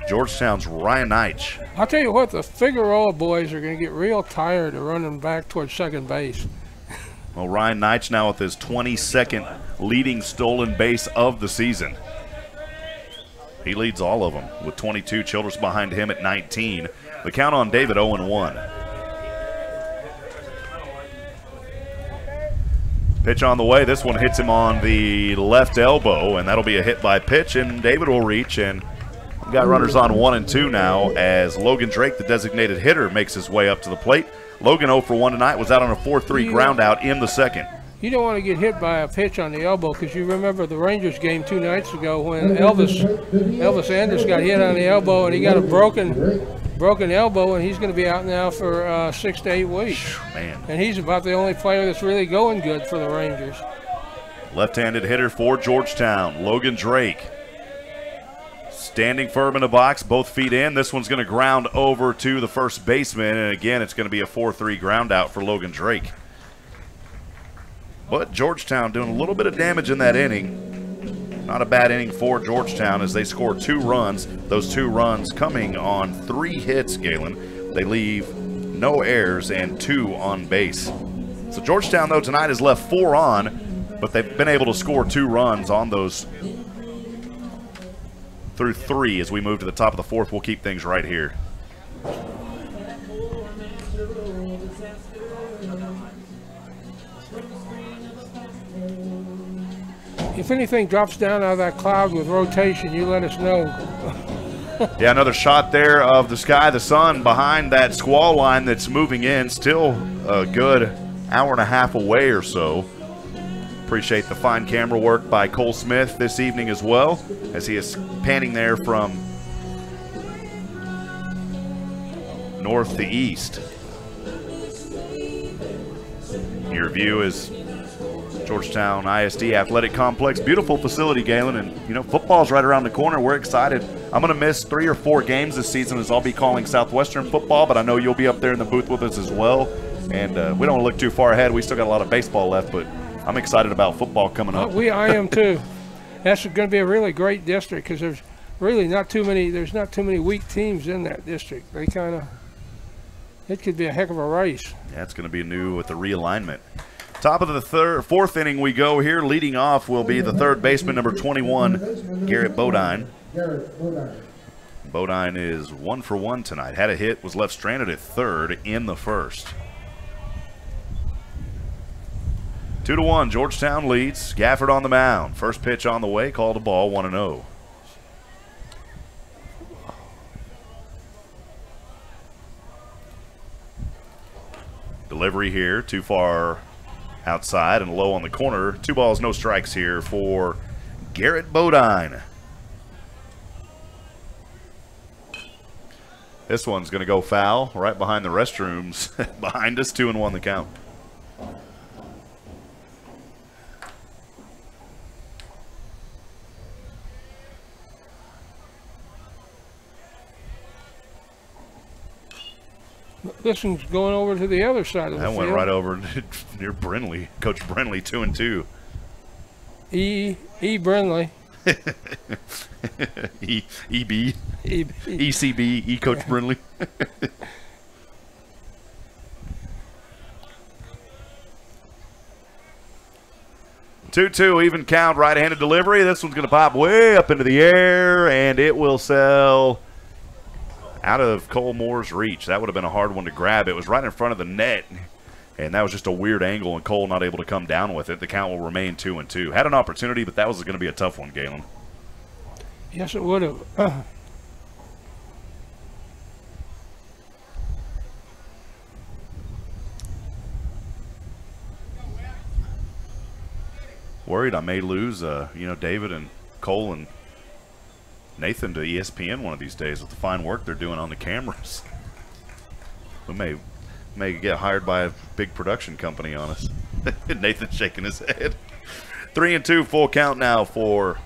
Georgetown's Ryan Neitch. I'll tell you what, the Figueroa boys are going to get real tired of running back towards second base. Well, Ryan Neitch now with his 22nd leading stolen base of the season. He leads all of them with 22. Childress behind him at 19. The count on David 0-1. Pitch on the way. This one hits him on the left elbow, and that'll be a hit by pitch, and David will reach, and we've got runners on 1 and 2 now as Logan Drake, the designated hitter, makes his way up to the plate. Logan 0 for 1 tonight, was out on a 4-3 ground out in the second. You don't want to get hit by a pitch on the elbow, because you remember the Rangers game 2 nights ago when Elvis Andrus got hit on the elbow, and he got a broken elbow, and he's going to be out now for 6 to 8 weeks. Man. And he's about the only player that's really going good for the Rangers. Left-handed hitter for Georgetown, Logan Drake. Standing firm in the box, both feet in. This one's going to ground over to the first baseman, and again, it's going to be a 4-3 ground out for Logan Drake. But Georgetown doing a little bit of damage in that inning. Not a bad inning for Georgetown as they score 2 runs. Those 2 runs coming on 3 hits, Galen. They leave no errors and 2 on base. So Georgetown, though, tonight has left 4 on, but they've been able to score 2 runs on those through 3 as we move to the top of the 4th. We'll keep things right here. If anything drops down out of that cloud with rotation, you let us know. Yeah, another shot there of the sky, the sun behind that squall line that's moving in. Still a good hour and a half away or so. Appreciate the fine camera work by Cole Smith this evening as well, as he is panning there from north to east. Your view is Georgetown ISD Athletic Complex. Beautiful facility, Galen, and you know, football's right around the corner. We're excited. I'm going to miss 3 or 4 games this season as I'll be calling Southwestern football, but I know you'll be up there in the booth with us as well. And we don't want to look too far ahead. We still got a lot of baseball left, but I'm excited about football coming up. I am too. That's going to be a really great district because there's really not too many weak teams in that district. They it could be a heck of a race. Yeah, it's going to be new with the realignment. Top of the 4th inning we go here. Leading off will be the third baseman, number 21, Garrett Bodine. Bodine is 1 for 1 tonight. Had a hit, was left stranded at third in the first. 2-1, Georgetown leads. Gafford on the mound. First pitch on the way, called a ball, 1-0. Delivery here, too far outside and low on the corner. 2 balls, no strikes here for Garrett Bodine. This one's going to go foul right behind the restrooms. Behind us, 2-1 the count. This one's going over to the other side of the That field. went right over near Brinley. Coach Brinley, 2-2. E. Brinley. EB. ECB. E Coach Brinley. 2-2 even count, right-handed delivery. This one's going to pop way up into the air, and it will sail out of Cole Moore's reach. That would have been a hard one to grab. It was right in front of the net, and that was just a weird angle, and Cole not able to come down with it. The count will remain 2-2. Had an opportunity, but that was going to be a tough one, Galen. Yes, it would have. Worried I may lose, David and Cole and Nathan to ESPN one of these days with the fine work they're doing on the cameras. We may get hired by a big production company on us. Nathan's shaking his head. 3-2 full count now for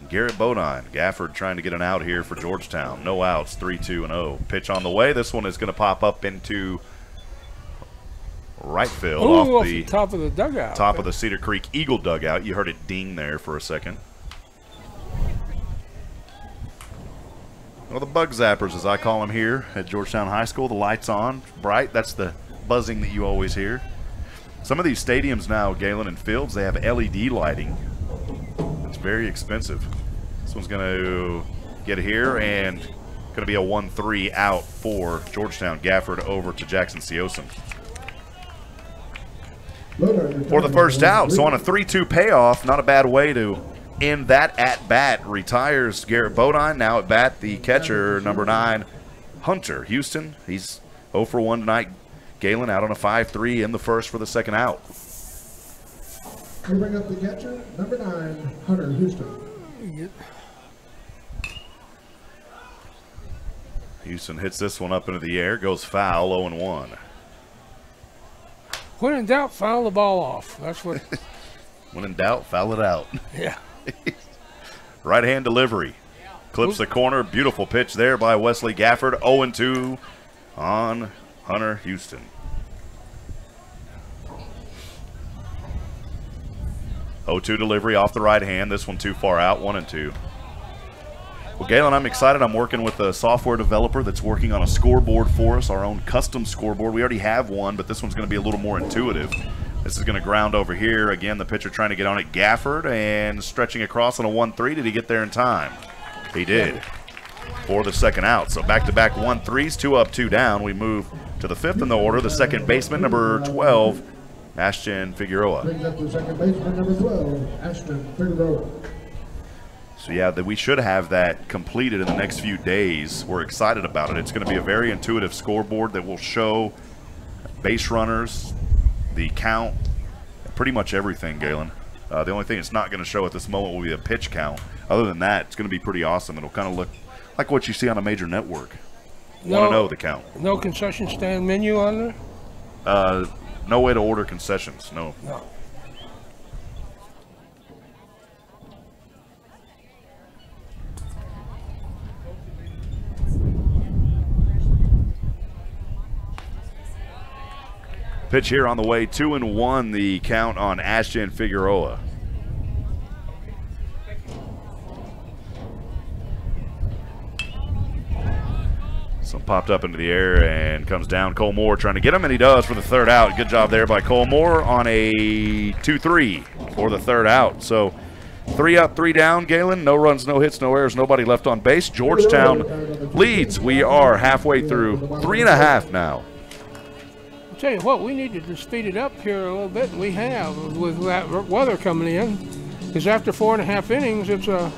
Garrett Bodine. Gafford trying to get an out here for Georgetown. No outs, 3-2-0. Pitch on the way. This one is going to pop up into right field. Ooh, off the top of the dugout. Top of the Cedar Creek Eagle dugout. You heard it ding there for a second. Well, the bug zappers, as I call them here at Georgetown High School. The lights on, bright. That's the buzzing that you always hear. Some of these stadiums now, Galen and Fields, they have LED lighting. It's very expensive. This one's going to get here and going to be a 1-3 out for Georgetown. Gafford over to Jackson Seosin for the first out. So on a 3-2 payoff, not a bad way to end that at-bat. Retires Garrett Bodine. Now at bat, the catcher, number 9, Hunter Houston. He's 0 for 1 tonight. Galen out on a 5-3 in the first for the second out. We bring up the catcher, number 9, Hunter Houston. Houston hits this one up into the air, goes foul, 0-1. When in doubt, foul the ball off. That's what. When in doubt, foul it out. Yeah. Right hand delivery. Clips the corner. Beautiful pitch there by Wesley Gafford. 0-2 on Hunter Houston. Oh-2 delivery off the right hand. This one too far out. 1-2. Well, Galen, I'm excited. I'm working with a software developer that's working on a scoreboard for us, our own custom scoreboard. We already have one, but this one's going to be a little more intuitive. This is going to ground over here. Again, the pitcher trying to get on it, Gafford, and stretching across on a 1-3. Did he get there in time? He did for the second out. So back-to-back 1-3s, 2 up, 2 down. We move to the 5th in the order, the second baseman, number 12, Ashton Figueroa. Brings up the second baseman, number 12, Ashton Figueroa. So, yeah, we should have that completed in the next few days. We're excited about it. It's going to be a very intuitive scoreboard that will show base runners, the count, pretty much everything, Galen. The only thing it's not going to show at this moment will be the pitch count. Other than that, it's going to be pretty awesome. It'll kind of look like what you see on a major network. Want to know the count. No concession stand menu on there? No way to order concessions, no. Pitch here on the way, 2-1 the count on Ashton Figueroa. So popped up into the air and comes down. Cole Moore trying to get him, and he does for the third out. Good job there by Cole Moore on a 2-3 for the third out. So 3 up, 3 down, Galen. No runs, no hits, no errors, nobody left on base. Georgetown leads. We are halfway through 3.5 now. I'll tell you what, we need to just speed it up here a little bit, and we have with that weather coming in. Because after 4.5 innings, it's a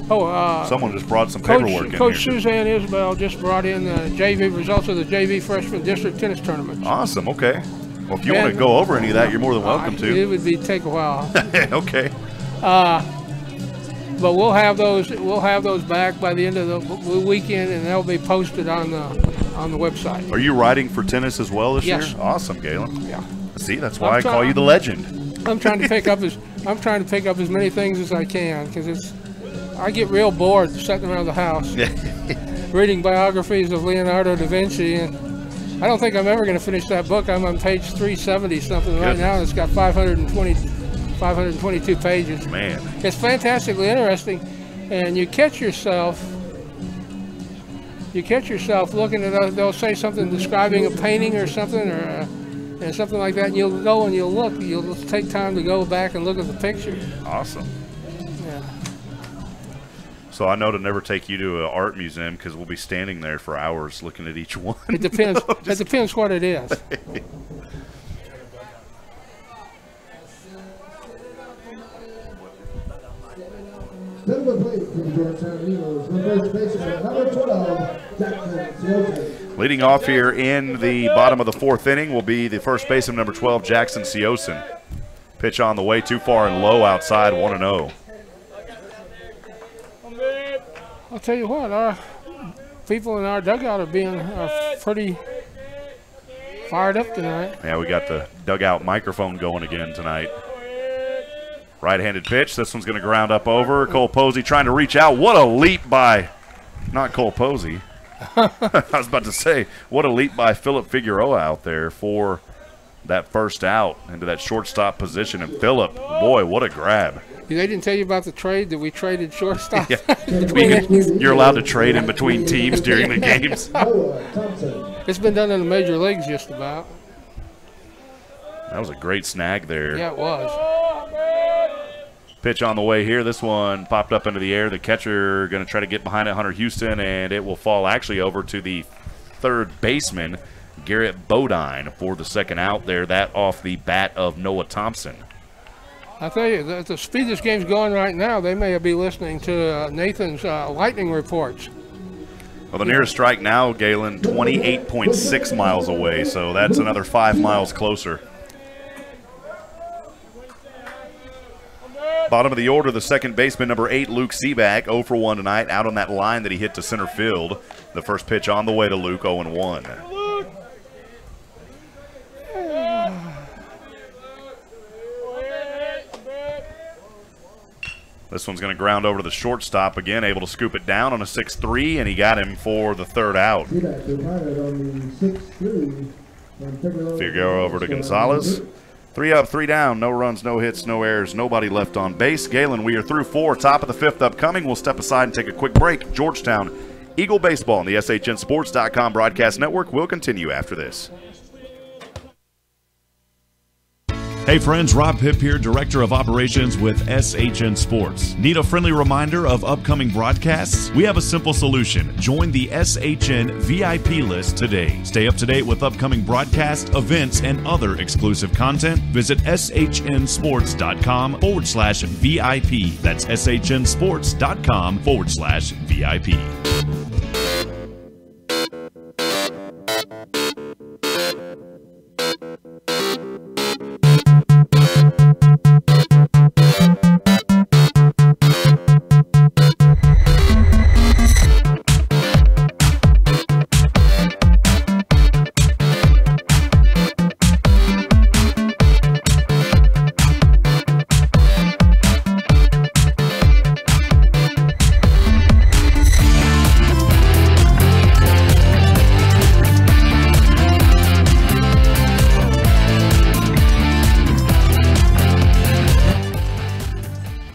someone just brought some paperwork in Coach here. Suzanne Isbell just brought in the JV results of the JV Freshman District Tennis Tournament. Awesome, okay. Well, if you want to go over any of that, you're more than welcome to. It would take a while. Okay. But we'll have those back by the end of the weekend, and they'll be posted on the website. Are you writing for tennis as well this year? Awesome, Galen. Yeah. See, that's why I call you the legend. I'm trying to pick up as many things as I can, because I get real bored sitting around the house reading biographies of Leonardo da Vinci, and I don't think I'm ever going to finish that book. I'm on page 370 something right now, and it's got 522 pages. Man, it's fantastically interesting, and you catch yourself looking at they'll say something describing a painting or something, or and something like that, and you'll go and you'll take time to go back and look at the picture. Awesome. Yeah. So I know to never take you to an art museum, because we'll be standing there for hours looking at each one. It depends. It depends what it is. Leading off here in the bottom of the fourth inning will be the first baseman, number 12, Jackson Seosin. Pitch on the way, too far and low outside, 1-0. I'll tell you what, our people in our dugout are pretty fired up tonight. Yeah, we got the dugout microphone going again tonight. Right-handed pitch. This one's going to ground up over. Cole Posey trying to reach out. What a leap by, not Cole Posey. I was about to say, what a leap by Philip Figueroa out there for that first out into that shortstop position. And Philip, boy, what a grab. They didn't tell you about the trade that we traded shortstop? Yeah. You're allowed to trade in between teams during the games. It's been done in the major leagues just about. That was a great snag there. Yeah, it was. Pitch on the way here. This one popped up into the air. The catcher going to try to get behind it, Hunter Houston, and it will fall actually over to the third baseman, Garrett Bodine, for the second out there. That off the bat of Noah Thompson. I tell you, at the speed this game's going right now, they may be listening to Nathan's lightning reports. Well, the nearest strike now, Galen, 28.6 miles away, so that's another 5 miles closer. Bottom of the order, the second baseman, number 8, Luke Seaback, 0 for 1 tonight, out on that line that he hit to center field. The first pitch on the way to Luke, 0-1. This one's going to ground over to the shortstop again, able to scoop it down on a 6-3, and he got him for the third out. Figueroa over to Gonzalez. 3 up, 3 down, no runs, no hits, no errors, nobody left on base. Galen, we are through 4, top of the 5th upcoming. We'll step aside and take a quick break. Georgetown Eagle Baseball on the SHNSports.com broadcast network will continue after this. Hey friends, Rob Hipp here, Director of Operations with SHN Sports. Need a friendly reminder of upcoming broadcasts? We have a simple solution. Join the SHN VIP list today. Stay up to date with upcoming broadcasts, events, and other exclusive content. Visit SHNSports.com/VIP. That's SHNSports.com/VIP.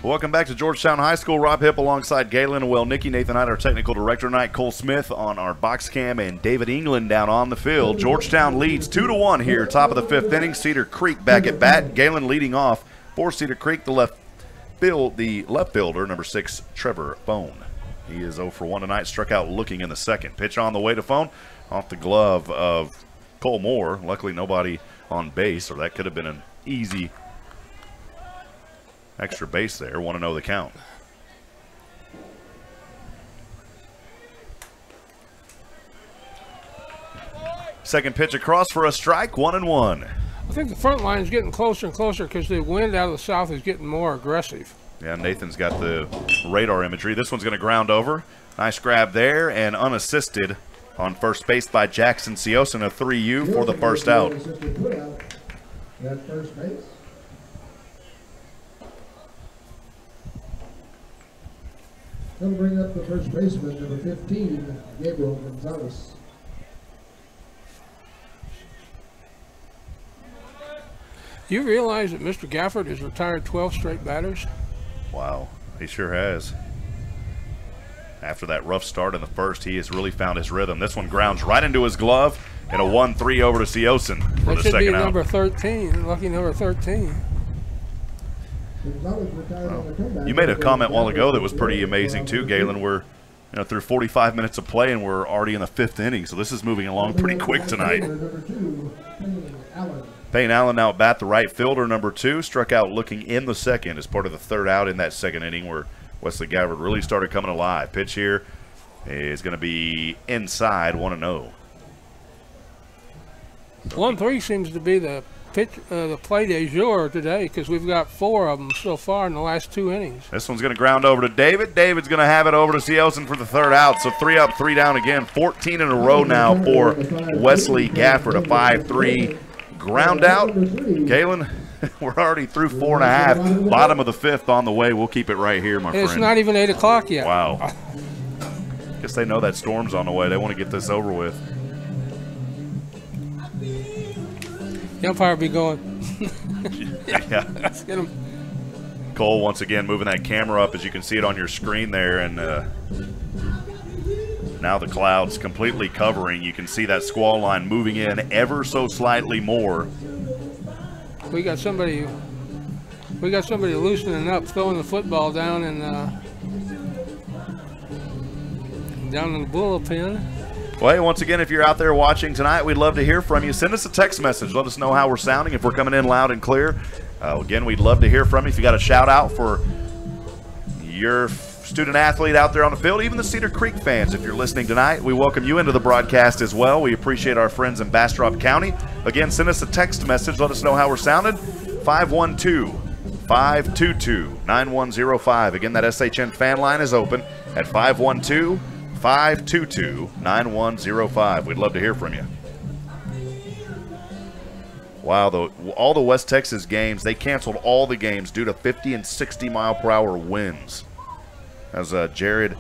Welcome back to Georgetown High School. Rob Hipp alongside Galen and Wellnicki. Nathan Knight, our technical director tonight. Cole Smith on our box cam, and David England down on the field. Georgetown leads 2-1 here, top of the 5th inning. Cedar Creek back at bat. Galen leading off for Cedar Creek, the left fielder, number 6, Trevor Bone. He is 0 for 1 tonight, struck out looking in the second. Pitch on the way to Phone, off the glove of Cole Moore. Luckily nobody on base, or that could have been an easy extra base there. 1-0 the count. Second pitch across for a strike, 1-1. I think the front line is getting closer and closer because the wind out of the south is getting more aggressive. Yeah, Nathan's got the radar imagery. This one's going to ground over. Nice grab there, and unassisted on first base by Jackson Siosen, a 3U for the first out. At first base. He'll bring up the first baseman, number 15, Gabriel Gonzalez. You realize that Mr. Gafford has retired 12 straight batters? Wow, he sure has. After that rough start in the first, he has really found his rhythm. This one grounds right into his glove, and a 1-3 over to Siosen for the second out. That should be number 13, lucky number 13. Well, you made a comment a while ago that was pretty amazing too, Galen. We're through 45 minutes of play, and we're already in the 5th inning, so this is moving along pretty quick tonight. Payne Allen now at bat, the right fielder, number 2, struck out looking in the second as part of the 3rd out in that 2nd inning where Wesley Gafford really started coming alive. Pitch here is going to be inside, 1-0. 1-3 seems to be the pitch, the play du jour today, because we've got 4 of them so far in the last 2 innings. This one's going to ground over to David. David's going to have it over to Siosen for the 3rd out. So 3 up, 3 down again. 14 in a row now for Wesley Gafford, a 5-3 ground out. Galen, we're already through 4.5. Bottom of the 5th on the way. We'll keep it right here, my friend. It's not even 8 o'clock yet. Wow. Guess they know that storm's on the way. They want to get this over with. The umpire will be going. Yeah. Let's get him. Cole once again moving that camera up as you can see it on your screen there, and now the clouds completely covering. You can see that squall line moving in ever so slightly more. We got somebody loosening up, throwing the football down in the bullpen. Well, hey, once again, if you're out there watching tonight, we'd love to hear from you. Send us a text message. Let us know how we're sounding, if we're coming in loud and clear. Again, we'd love to hear from you. If you got a shout-out for your student-athlete out there on the field, even the Cedar Creek fans, if you're listening tonight, we welcome you into the broadcast as well. We appreciate our friends in Bastrop County. Again, send us a text message. Let us know how we're sounding. 512-522-9105. Again, that SHN fan line is open at 512-522-9105. We'd love to hear from you. Wow, all the West Texas games, they canceled all the games due to 50 and 60 mile per hour winds. As Jared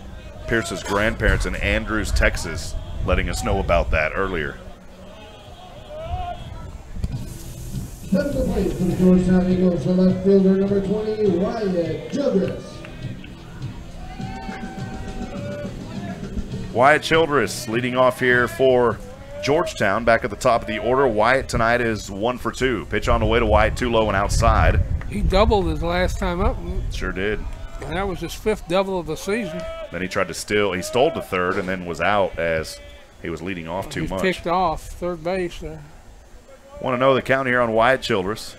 Pierce's grandparents in Andrews, Texas, letting us know about that earlier. Comes to plate for the Georgetown Eagles, the left fielder, number 20, Wyatt Childress. Wyatt Childress leading off here for Georgetown, back at the top of the order. Wyatt tonight is 1 for 2. Pitch on the way to Wyatt, too low and outside. He doubled his last time up. Sure did. And that was his 5th double of the season. Then he tried to steal. He stole to third and then was out as he was leading off too much. He picked off third base there. Want to know the count here on Wyatt Childress.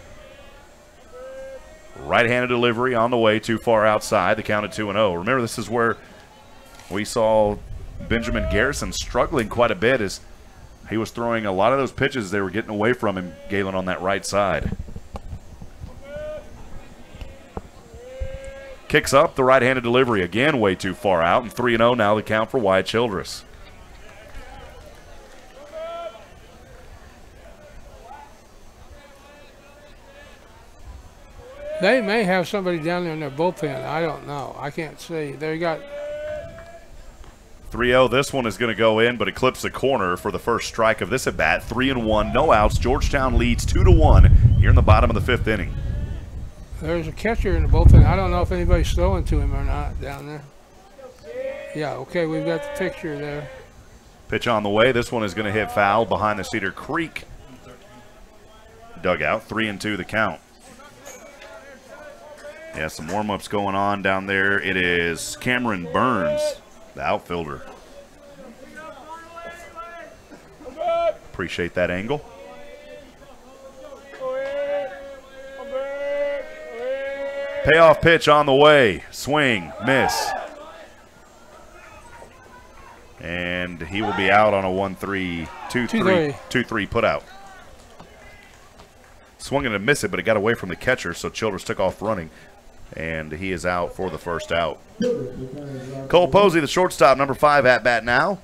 Right-handed delivery on the way, too far outside. The count at 2-0. Remember, this is where we saw Benjamin Garrison struggling quite a bit as he was throwing a lot of those pitches. They were getting away from him, Galen, on that right side. Kicks up the right-handed delivery again, way too far out, and 3-0 now the count for Wyatt Childress. They may have somebody down there in their bullpen. I don't know. I can't see. They got 3-0. This one is going to go in, but it clips the corner for the first strike of this at bat. 3-1, no outs. Georgetown leads 2-1 here in the bottom of the 5th inning. There's a catcher in the bullpen. I don't know if anybody's throwing to him or not down there. Yeah, okay, we've got the picture there. Pitch on the way. This one is going to hit foul behind the Cedar Creek dugout. 3-2 the count. Yeah, some warm-ups going on down there. It is Cameron Burns, the outfielder. Appreciate that angle. Payoff pitch on the way. Swing, miss. And he will be out on a 1-3, 2-3 putout. Swung and a miss it, but it got away from the catcher, so Childress took off running. and he is out for the first out. Cole Posey, the shortstop, number 5 at bat now.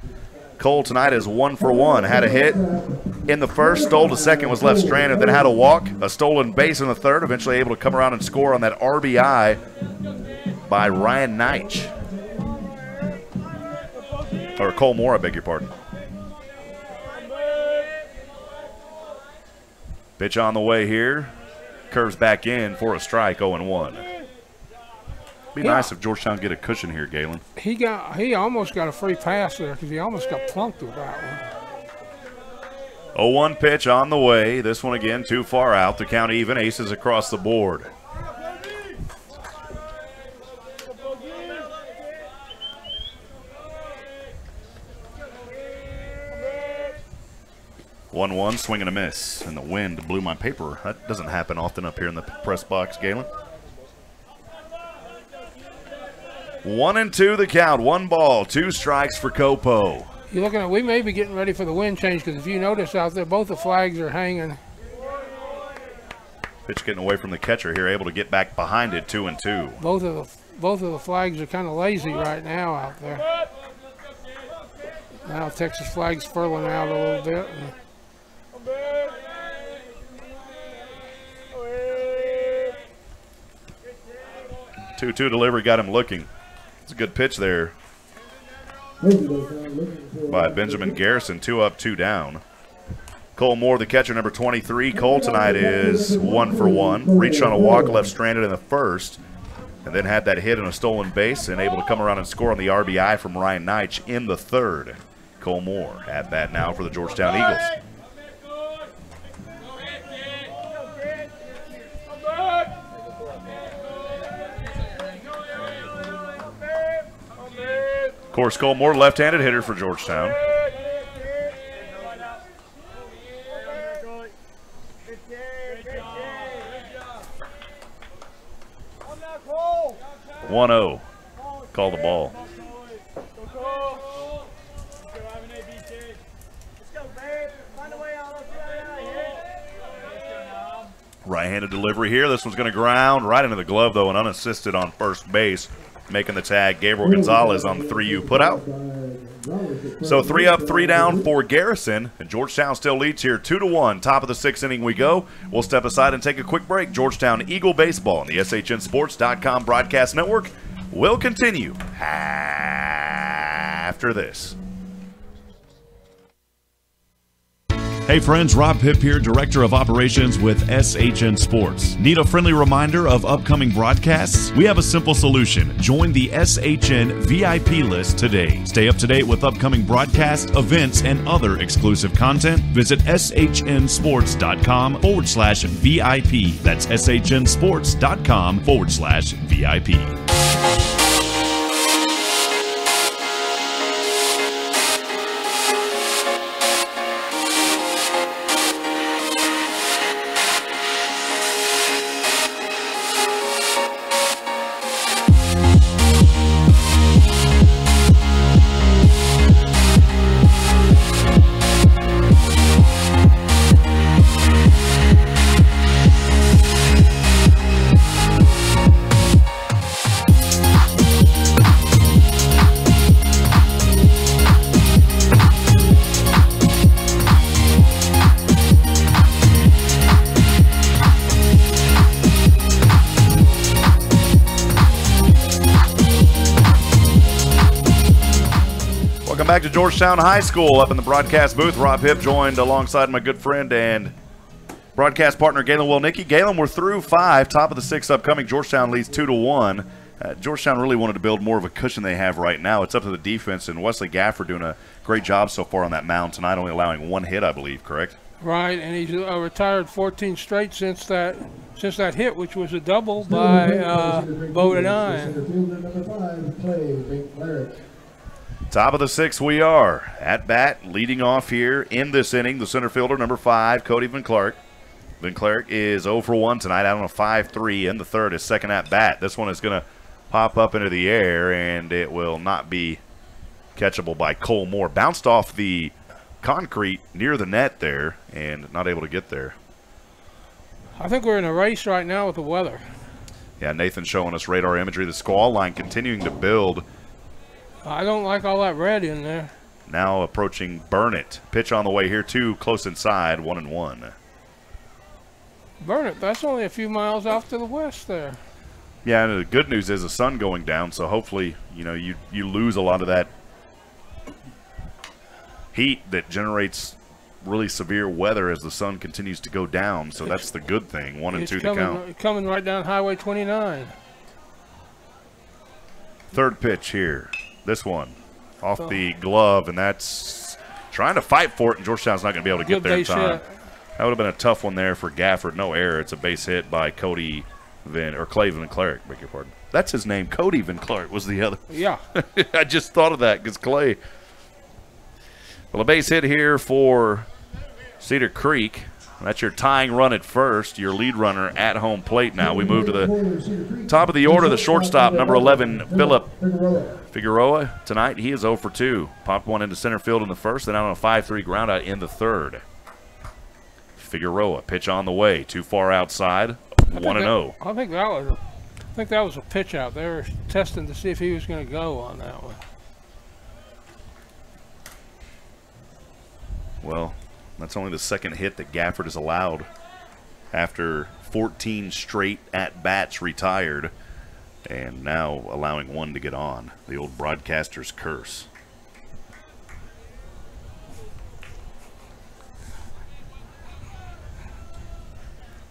Cole tonight is 1 for 1. Had a hit in the first, stole to second, was left stranded, then had a walk, a stolen base in the third, eventually able to come around and score on that RBI by Ryan Neich. Or Cole Moore, I beg your pardon. Pitch on the way here. Curves back in for a strike, 0-1. Be nice if Georgetown get a cushion here, Galen. He almost got a free pass there because he almost got plunked with that one. 0-1 pitch on the way. This one again too far out. The count even. Aces across the board. One, swing and a miss. And the wind blew my paper. That doesn't happen often up here in the press box, Galen. 1-2 the count. 1 ball, 2 strikes for Copo. You're looking at, we may be getting ready for the wind change because if you notice out there, both the flags are hanging. Pitch getting away from the catcher here, able to get back behind it, 2-2. Both of the flags are kind of lazy right now out there. Now Texas flag's furling out a little bit. 2-2 delivery got him looking. It's a good pitch there by Benjamin Garrison. 2 up, 2 down. Cole Moore, the catcher, number 23. Cole tonight is 1 for 1. Reached on a walk, left stranded in the first, and then had that hit and a stolen base and able to come around and score on the RBI from Ryan Neich in the third. Cole Moore at bat now for the Georgetown Eagles. Of course, Cole Moore, left-handed hitter for Georgetown. One 0. Call the ball. Right-handed delivery here. This one's going to ground right into the glove, though, and unassisted on first base. Making the tag, Gabriel Gonzalez on the 3U putout. So 3 up, 3 down for Garrison. And Georgetown still leads here 2-1. Top of the 6th inning we go. We'll step aside and take a quick break. Georgetown Eagle Baseball on the SHNSports.com broadcast network will continue after this. Hey friends, Rob Hipp here, Director of Operations with SHN Sports. Need a friendly reminder of upcoming broadcasts? We have a simple solution. Join the SHN VIP list today. Stay up to date with upcoming broadcasts, events, and other exclusive content. Visit SHNSports.com/VIP. That's SHNSports.com/VIP. Back to Georgetown High School up in the broadcast booth. Rob Hipp joined alongside my good friend and broadcast partner Galen Wellnicki. Galen, we're through 5, top of the 6th upcoming. Georgetown leads 2-1. Georgetown really wanted to build more of a cushion they have right now. It's up to the defense, and Wesley Gafford doing a great job so far on that mound tonight, only allowing 1 hit, I believe, correct? Right, and he's retired 14 straight since that hit, which was a double by Bowden. Top of the 6th we are. At bat, leading off here in this inning, the center fielder, number 5, Cody Van Clark. Van Clark is 0 for 1 tonight, out on a 5-3 in the third, his second at bat. This one is going to pop up into the air, and it will not be catchable by Cole Moore. Bounced off the concrete near the net there and not able to get there. I think we're in a race right now with the weather. Yeah, Nathan showing us radar imagery. The squall line continuing to build. I don't like all that red in there. Now approaching Burnett. Pitch on the way here, too, close inside, 1-1. Burnett, that's only a few miles off to the west there. Yeah, and the good news is the sun going down, so hopefully, you know, you lose a lot of that heat that generates really severe weather as the sun continues to go down. So that's the good thing. 1-2 to count. Coming right down Highway 29. Third pitch here. This one off the glove, and that's trying to fight for it, and Georgetown's not going to be able to get there in time. That would have been a tough one there for Gafford. No error. It's a base hit by Clay Van Cleric, beg your pardon. That's his name. Cody Van Cleric was the other. Yeah. I just thought of that because Clay. Well, a base hit here for Cedar Creek. That's your tying run at first, your lead runner at home plate now. We move to the top of the order, the shortstop, number 11, Philip Figueroa. Tonight, he is 0 for 2. Popped one into center field in the first, then out on a 5-3 groundout in the third. Figueroa, pitch on the way, too far outside, 1-0. I think that was a pitch out. They were testing to see if he was going to go on that one. Well, that's only the second hit that Gafford has allowed after 14 straight at-bats retired, and now allowing one to get on. The old broadcaster's curse.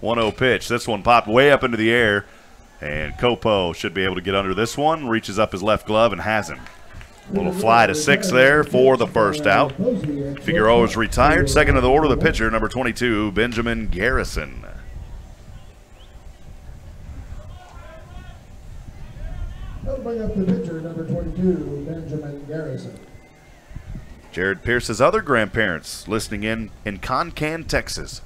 1-0 pitch. This one popped way up into the air, and Copo should be able to get under this one. Reaches up his left glove and has him. Little fly to 6 there for the first out. Figueroa is retired. Second of the order, the pitcher, number 22, Benjamin Garrison. That'll bring up the pitcher, number 22, Benjamin Garrison. Jared Pierce's other grandparents listening in Concan, Texas.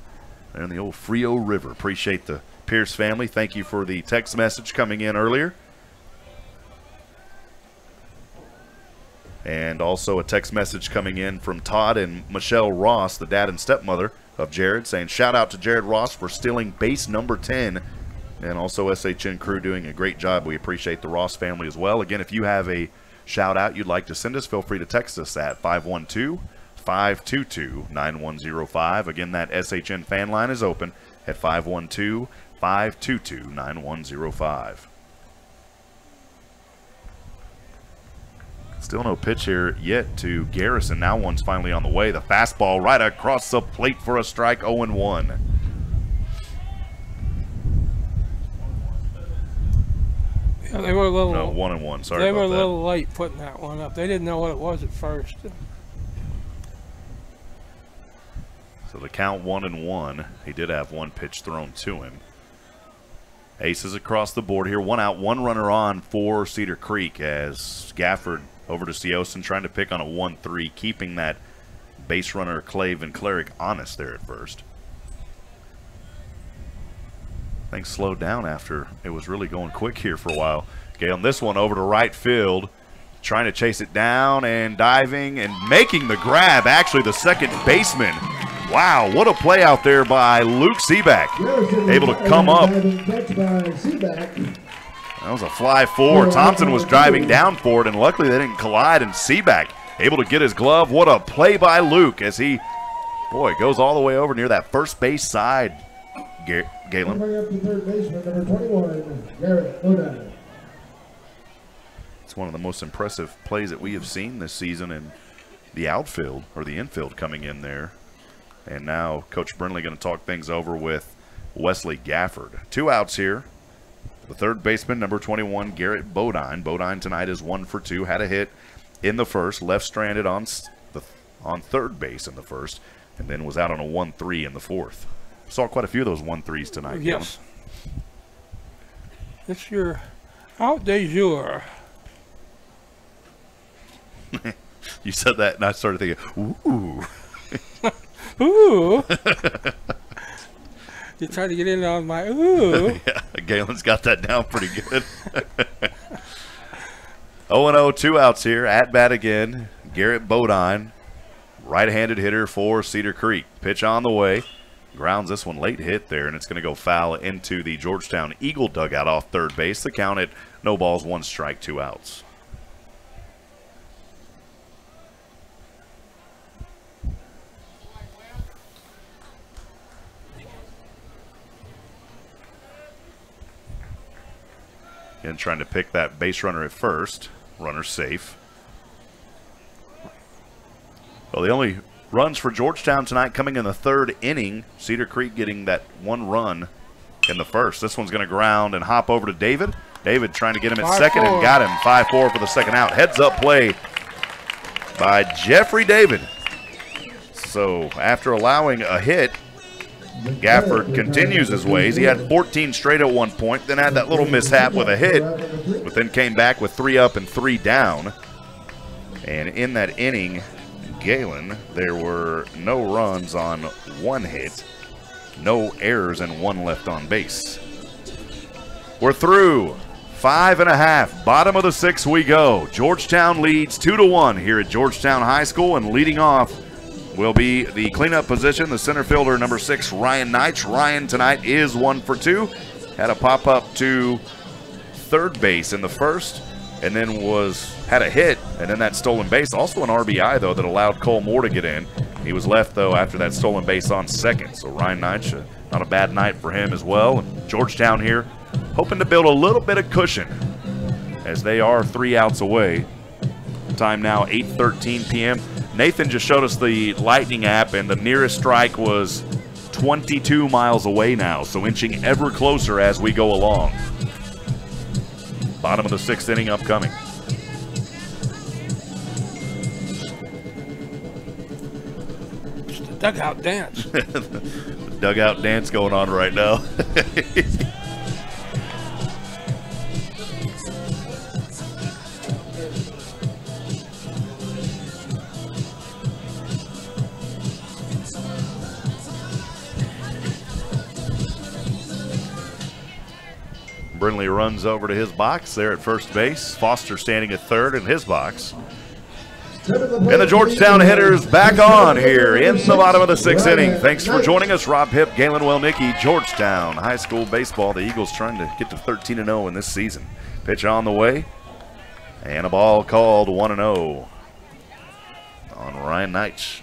They're in the old Frio River. Appreciate the Pierce family. Thank you for the text message coming in earlier. And also a text message coming in from Todd and Michelle Ross, the dad and stepmother of Jared, saying shout out to Jared Ross for stealing base number 10. And also SHN crew doing a great job. We appreciate the Ross family as well. Again, if you have a shout out you'd like to send us, feel free to text us at 512-522-9105. Again, that SHN fan line is open at 512-522-9105. Still no pitch here yet to Garrison. Now one's finally on the way. The fastball right across the plate for a strike, 0-1. Yeah, they were a little. No, 1-1. Sorry about that. They were a little late putting that one up. They didn't know what it was at first. So the count 1-1. He did have one pitch thrown to him. Aces across the board here. 1 out, 1 runner on for Cedar Creek as Gafford over to Seosin trying to pick on a 1-3, keeping that base runner Clay Van Cleric honest there at first. Things slowed down after it was really going quick here for a while. Galen, this one over to right field, trying to chase it down and diving and making the grab. Actually, the second baseman. Wow, what a play out there by Luke Seaback. Able to come up. That was a fly forward. Thompson was driving down for it, and luckily they didn't collide, and Seaback able to get his glove. What a play by Luke as he, boy, goes all the way over near that first base side, Galen. Bring up the third baseman, number 21, Garrett Bodine. It's one of the most impressive plays that we have seen this season in the outfield, or the infield coming in there. And now Coach Brindley going to talk things over with Wesley Gafford. 2 outs here. The third baseman, number 21, Garrett Bodine. Bodine tonight is 1 for 2. Had a hit in the first, left stranded on third base in the first, and then was out on a 1-3 in the fourth. Saw quite a few of those 1-3s tonight. Yes. Kevin. It's your out de jour. You said that, and I started thinking, ooh. Ooh. You tried to get in on my ooh. Yeah, Galen's got that down pretty good. 0-0, 2 outs here. At bat again, Garrett Bodine, right-handed hitter for Cedar Creek. Pitch on the way. Grounds this one, late hit there, and it's going to go foul into the Georgetown Eagle dugout off third base. The count at no balls, 1 strike, 2 outs. Again, trying to pick that base runner at first. Runner safe. Well, the only runs for Georgetown tonight coming in the 3rd inning. Cedar Creek getting that 1 run in the 1st. This one's going to ground and hop over to David. David trying to get him at 2nd and got him. 5-4 for the 2nd out. Heads up play by Jeffrey David. So after allowing a hit, Gafford continues his ways. He had 14 straight at one point, then had that little mishap with a hit, but then came back with 3 up and 3 down. And in that inning, Galen, there were no runs on 1 hit, no errors, and 1 left on base. We're through 5.5. Bottom of the 6th we go. Georgetown leads 2-1 here at Georgetown High School, and leading off will be the cleanup position, the center fielder, number 6, Ryan Knight. Ryan tonight is 1 for 2. Had a pop-up to third base in the 1st, and then had a hit, and then that stolen base. Also an RBI, though, that allowed Cole Moore to get in. He was left, though, after that stolen base on 2nd. So Ryan Knight, not a bad night for him as well. And Georgetown here hoping to build a little bit of cushion as they are 3 outs away. Time now 8:13 p.m. Nathan just showed us the Lightning app, and the nearest strike was 22 miles away now, so inching ever closer as we go along. Bottom of the 6th inning upcoming. It's the dugout dance. The dugout dance going on right now. Brindley runs over to his box there at first base. Foster standing at 3rd in his box. And the Georgetown hitters back on here in the bottom of the 6th inning. Thanks for joining us. Rob Hipp, Galen, Wellnicki, Georgetown High School Baseball. The Eagles trying to get to 13-0 in this season. Pitch on the way. And a ball called 1-0 on Ryan Knight.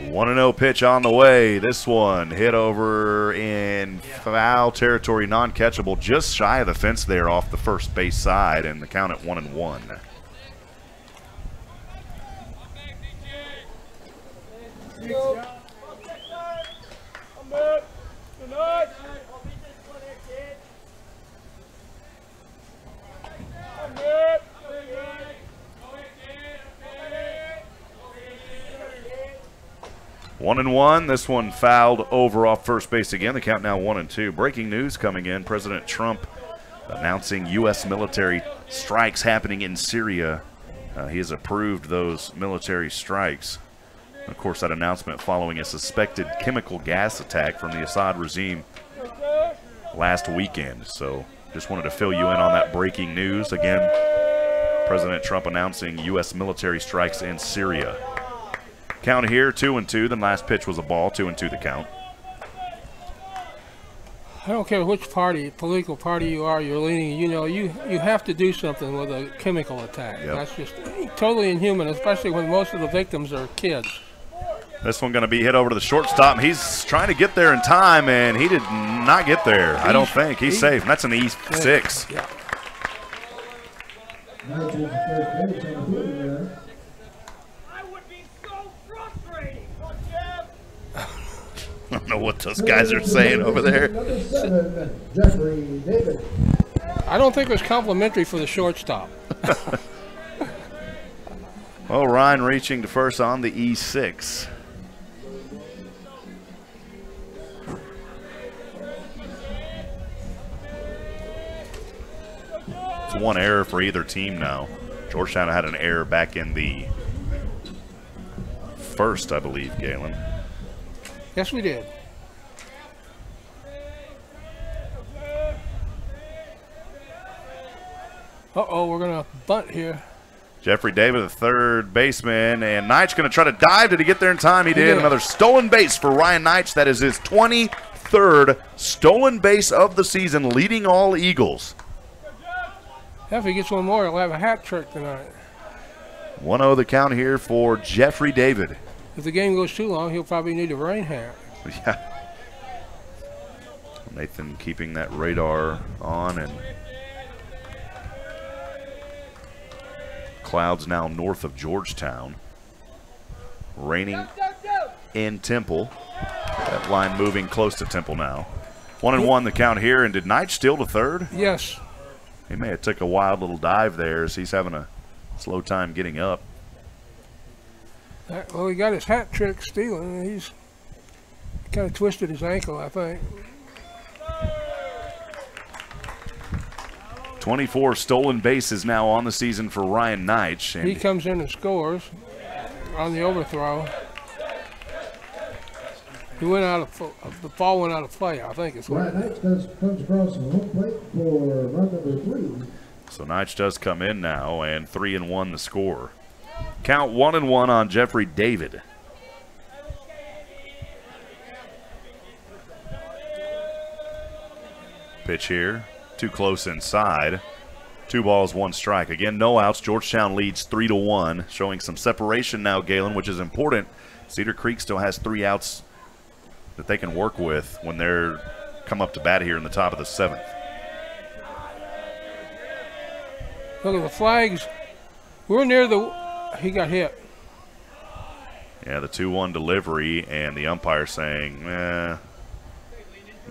One 1-0 pitch on the way. This one hit over in foul territory, non-catchable, just shy of the fence there off the first base side, and the count at 1-1. One and one. This one fouled over off first base again. The count now 1-2. Breaking news coming in. President Trump announcing U.S. military strikes happening in Syria. He has approved those military strikes. Of course, that announcement following a suspected chemical gas attack from the Assad regime last weekend. So just wanted to fill you in on that breaking news. Again, President Trump announcing U.S. military strikes in Syria. Count here, 2-2. Then last pitch was a ball, 2-2 the count. I don't care which political party you are, you're leaning, you have to do something with a chemical attack. Yep. That's just totally inhuman, especially when most of the victims are kids. This one going to be hit over to the shortstop. He's trying to get there in time, and he did not get there. I don't think. He's safe. And that's an E6. Yeah. I don't know what those guys are saying over there. I don't think it was complimentary for the shortstop. Well, Ryan reaching to first on the E6. It's one error for either team now. Georgetown had an error back in the first, I believe, Galen. Yes, we did. Uh-oh, we're going to bunt here. Jeffrey David, the third baseman, and Knight's going to try to dive. Did he get there in time? He did. Another stolen base for Ryan Knight. That is his 23rd stolen base of the season, leading all Eagles. If he gets one more, he'll have a hat trick tonight. 1-0 the count here for Jeffrey David. If the game goes too long, he'll probably need a rain hat. Yeah. Nathan keeping that radar on, and clouds now north of Georgetown. Raining in Temple. That line moving close to Temple now. 1-1 the count here, and did Knight steal to third? Yes. He may have took a wild little dive there as he's having a slow time getting up. Well, he got his hat trick stealing. He's kind of twisted his ankle, I think. 24 stolen bases now on the season for Ryan Knight. He comes in and scores on the overthrow. He went out of the ball went out of play, I think. Ryan Knight comes across the home plate for run number 3. So Knight does come in now, and 3-1 the score. Count 1-1 on Jeffrey David. Pitch here. Too close inside. 2 balls, 1 strike. Again, no outs. Georgetown leads 3-1, showing some separation now, Galen, which is important. Cedar Creek still has 3 outs that they can work with when they're come up to bat here in the top of the 7th. Look at the flags. We're near the. He got hit. Yeah, the 2-1 delivery, and the umpire saying, they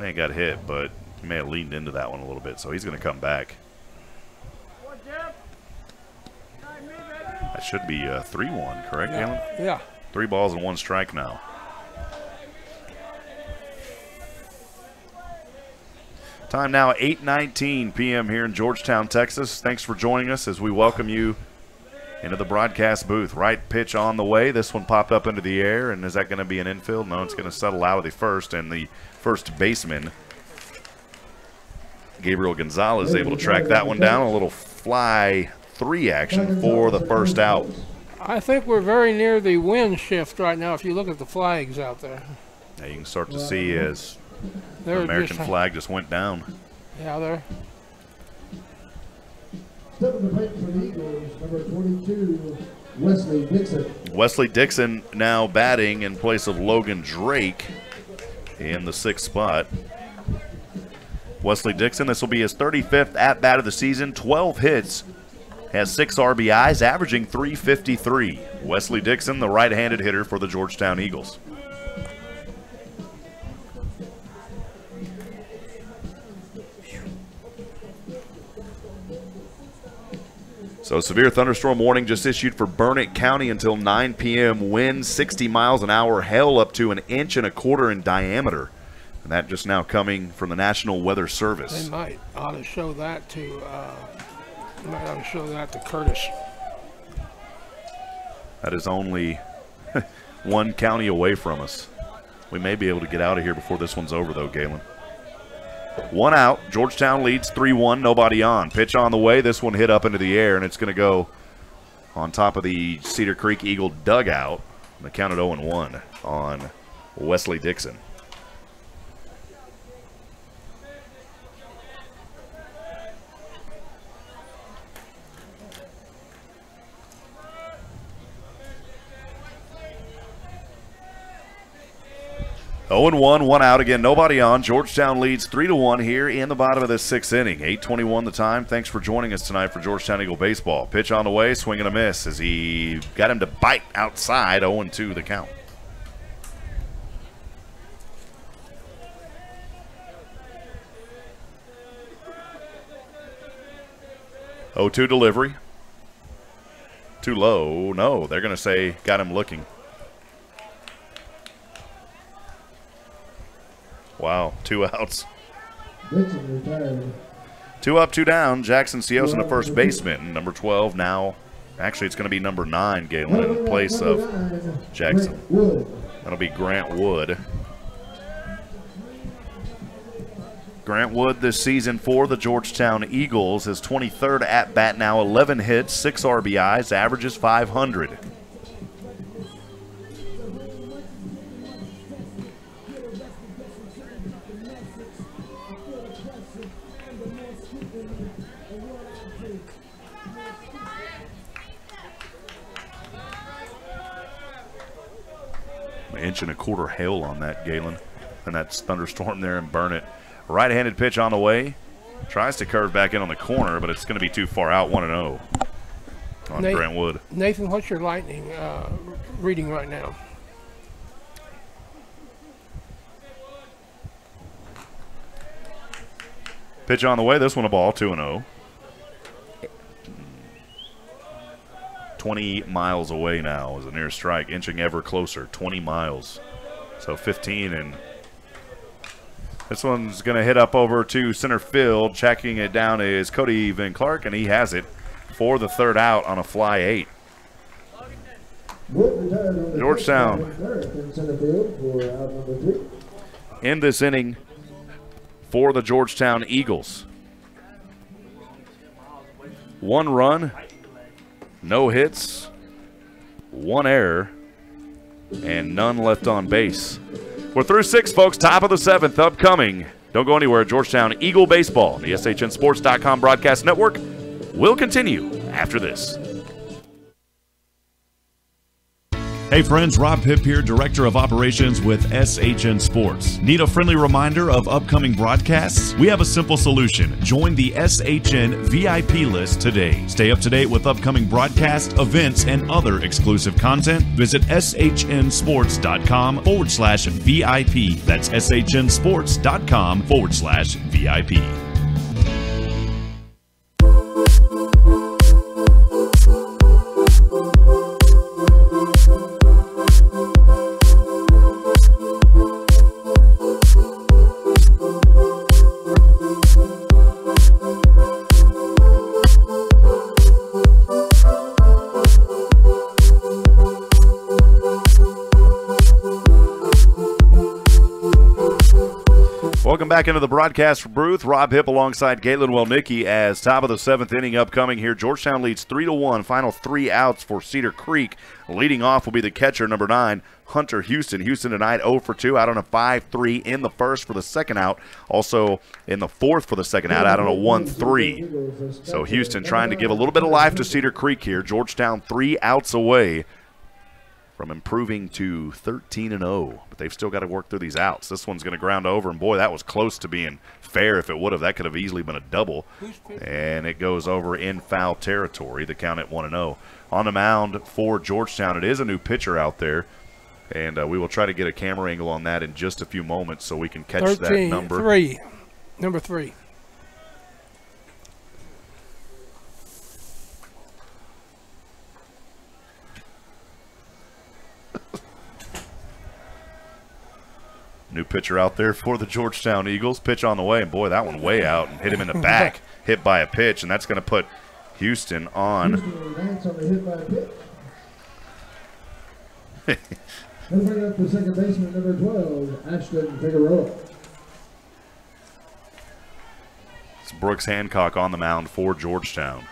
ain't got hit, but he may have leaned into that one a little bit, so he's going to come back. That should be 3-1, correct, Galen? Yeah. 3 balls and 1 strike now. Time now 8:19 p.m. here in Georgetown, Texas. Thanks for joining us as we welcome you into the broadcast booth. Right pitch on the way. This one popped up into the air, and is that going to be an infield? No, it's going to settle out of the first, and the first baseman, Gabriel Gonzalez, able to track that one down. A little fly 3 action for the first out. I think we're very near the wind shift right now if you look at the flags out there. Now you can start to see as the They're American flag just went down. Yeah, there. Stepping the plate for the Eagles, number 22, Wesley Dixon. Wesley Dixon now batting in place of Logan Drake in the 6th spot. Wesley Dixon, this will be his 35th at-bat of the season, 12 hits, has 6 RBIs, averaging .353. Wesley Dixon, the right-handed hitter for the Georgetown Eagles. So severe thunderstorm warning just issued for Burnett County until 9 p.m. Wind 60 miles an hour, hail up to 1.25 inches in diameter. And that just now coming from the National Weather Service. They might ought to show that to Curtis. That is only 1 county away from us. We may be able to get out of here before this one's over, though, Galen. 1 out. Georgetown leads 3-1. Nobody on. Pitch on the way. This one hit up into the air, and it's going to go on top of the Cedar Creek Eagle dugout. And the count at 0-1 on Wesley Dixon. Oh and 1 out again, nobody on. Georgetown leads 3-1 here in the bottom of the 6th inning. 8:21 the time. Thanks for joining us tonight for Georgetown Eagle baseball. Pitch on the way, swing and a miss as he got him to bite outside. 0-2 the count. Oh-2 delivery. Too low. No, they're going to say got him looking. Wow, 2 outs. 2 up, 2 down. Jackson Siosin, the first baseman. Number 12 now. Actually, it's going to be number 9, Galen, in place of Jackson. That'll be Grant Wood. Grant Wood this season for the Georgetown Eagles, his 23rd at-bat now, 11 hits, 6 RBIs, averages .500. An inch and a quarter hail on that, Galen, and that thunderstorm there, and burn it. Right-handed pitch on the way. Tries to curve back in on the corner, but it's going to be too far out, 1-0 on Grant Wood. Nathan, what's your Lightning reading right now? Pitch on the way. This one a ball, 2-0. 20 miles away now is a near strike, inching ever closer, 20 miles. So 15, and this one's going to hit up over to center field. Checking it down is Cody Van Clark, and he has it for the 3rd out on a fly 8. Georgetown in this inning for the Georgetown Eagles. 1 run, no hits, 1 error, and none left on base. We're through 6, folks. Top of the 7th upcoming. Don't go anywhere. Georgetown Eagle Baseball, the SHNSports.com broadcast network, will continue after this. Hey friends, Rob Hipp here, Director of Operations with SHN Sports. Need a friendly reminder of upcoming broadcasts? We have a simple solution. Join the SHN VIP list today. Stay up to date with upcoming broadcasts, events, and other exclusive content. Visit SHNSports.com/VIP. That's SHNSports.com/VIP. Welcome back into the broadcast booth. Rob Hipp alongside Galen Wellnicki as top of the 7th inning upcoming here. Georgetown leads 3-1. Final 3 outs for Cedar Creek. Leading off will be the catcher, number 9, Hunter Houston. Houston tonight 0 for 2, out on a 5-3 in the first for the 2nd out. Also in the 4th for the 2nd out on a 1-3. So Houston trying to give a little bit of life to Cedar Creek here. Georgetown 3 outs away from improving to 13-0, but they've still got to work through these outs. This one's going to ground over, and boy, that was close to being fair. If it would have, that could have easily been a double, and it goes over in foul territory. The count at 1-0. On the mound for Georgetown, it is a new pitcher out there, and we will try to get a camera angle on that in just a few moments so we can catch that number. Number 3. New pitcher out there for the Georgetown Eagles. Pitch on the way, and boy, that one way out and hit him in the back. Hit by a pitch, and that's going to put Houston on. Let's bring up the second baseman, number 12, Ashton Figueroa. It's Brooks Hancock on the mound for Georgetown.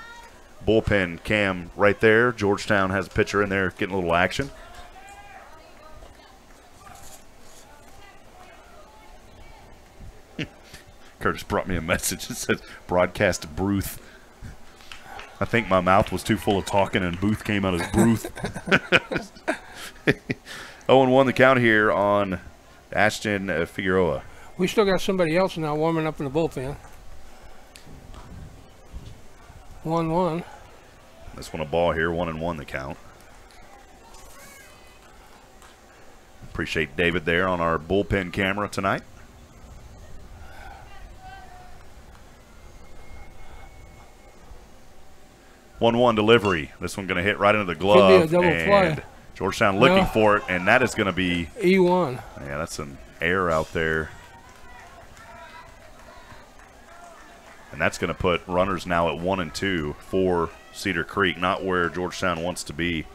Bullpen cam right there. Georgetown has a pitcher in there getting a little action. Curtis brought me a message that says broadcast Bruth. I think my mouth was too full of talking and Booth came out as Bruth. 0-1 the count here on Ashton Figueroa. We still got somebody else now warming up in the bullpen. 1-1. This one a ball here, 1-1 the count. Appreciate David there on our bullpen camera tonight. 1-1 delivery. This one going to hit right into the glove. Could be a double play. Georgetown looking for it, and that is going to be E1. Yeah, that's an error out there. And that's going to put runners now at 1 and 2 for Cedar Creek, not where Georgetown wants to be.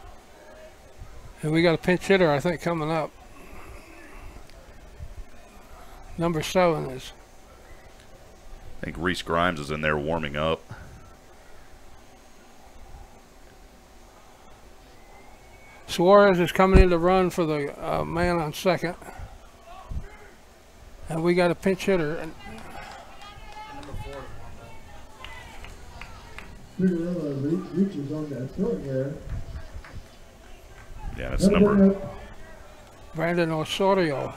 And we got a pinch hitter, I think, coming up. Number 7 is I think Reese Grimes is in there warming up. Suarez is coming in to run for the man on second. And we got a pinch hitter. And reaches on that throwing there. Yeah, that's number. Brandon Osorio.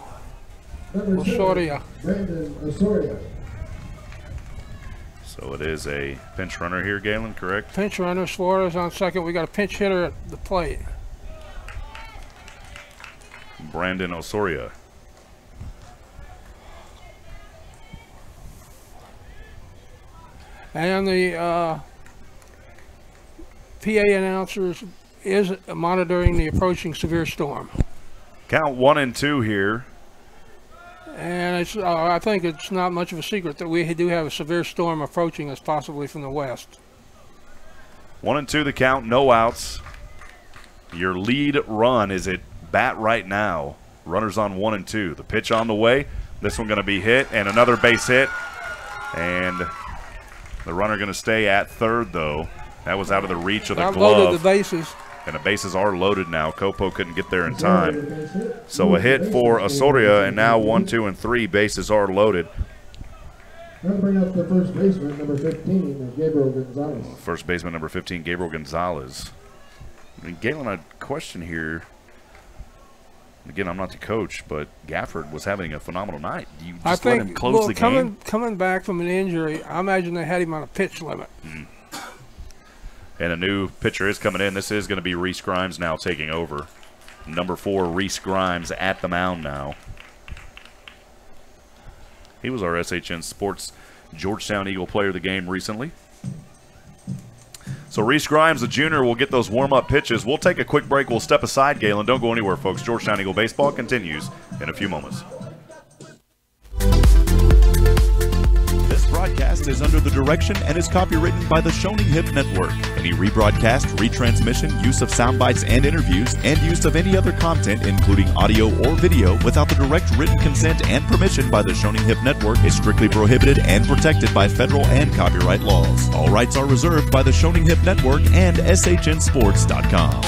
Osorio. Brandon Osorio. So it is a pinch runner here, Galen, correct? Pinch runner, Suarez on second. We got a pinch hitter at the plate. Brandon Osorio. And the PA announcer is monitoring the approaching severe storm. Count 1-2 here. And it's, I think it's not much of a secret that we do have a severe storm approaching us, possibly from the west. 1-2 the count, no outs. Your lead run is at bat right now. Runners on 1-2. The pitch on the way. This one going to be hit, and another base hit. And the runner going to stay at third, though. That was out of the reach of the glove. Loaded the bases. And the bases are loaded now. Copo couldn't get there in time. So a hit for Osorio, and now 1, 2, and 3. Bases are loaded. I'll bring up the first baseman, number 15, Gabriel Gonzalez. First baseman, number 15, Gabriel Gonzalez. And Galen, a question here. Again, I'm not the coach, but Gafford was having a phenomenal night. You just let him close the game? Coming back from an injury, I imagine they had him on a pitch limit. And a new pitcher is coming in. This is going to be Reese Grimes now taking over. Number 4, Reese Grimes at the mound now. He was our SHN Sports Georgetown Eagle Player of the Game recently. So Reese Grimes, the junior, will get those warm-up pitches. We'll take a quick break. We'll step aside, Galen. Don't go anywhere, folks. Georgetown Eagle Baseball continues in a few moments. This broadcast is under the direction and is copywritten by the Hipp Network. Any rebroadcast, retransmission, use of sound bites and interviews, and use of any other content, including audio or video, without the direct written consent and permission by the Hipp Network is strictly prohibited and protected by federal and copyright laws. All rights are reserved by the Hipp Network and SHNSports.com.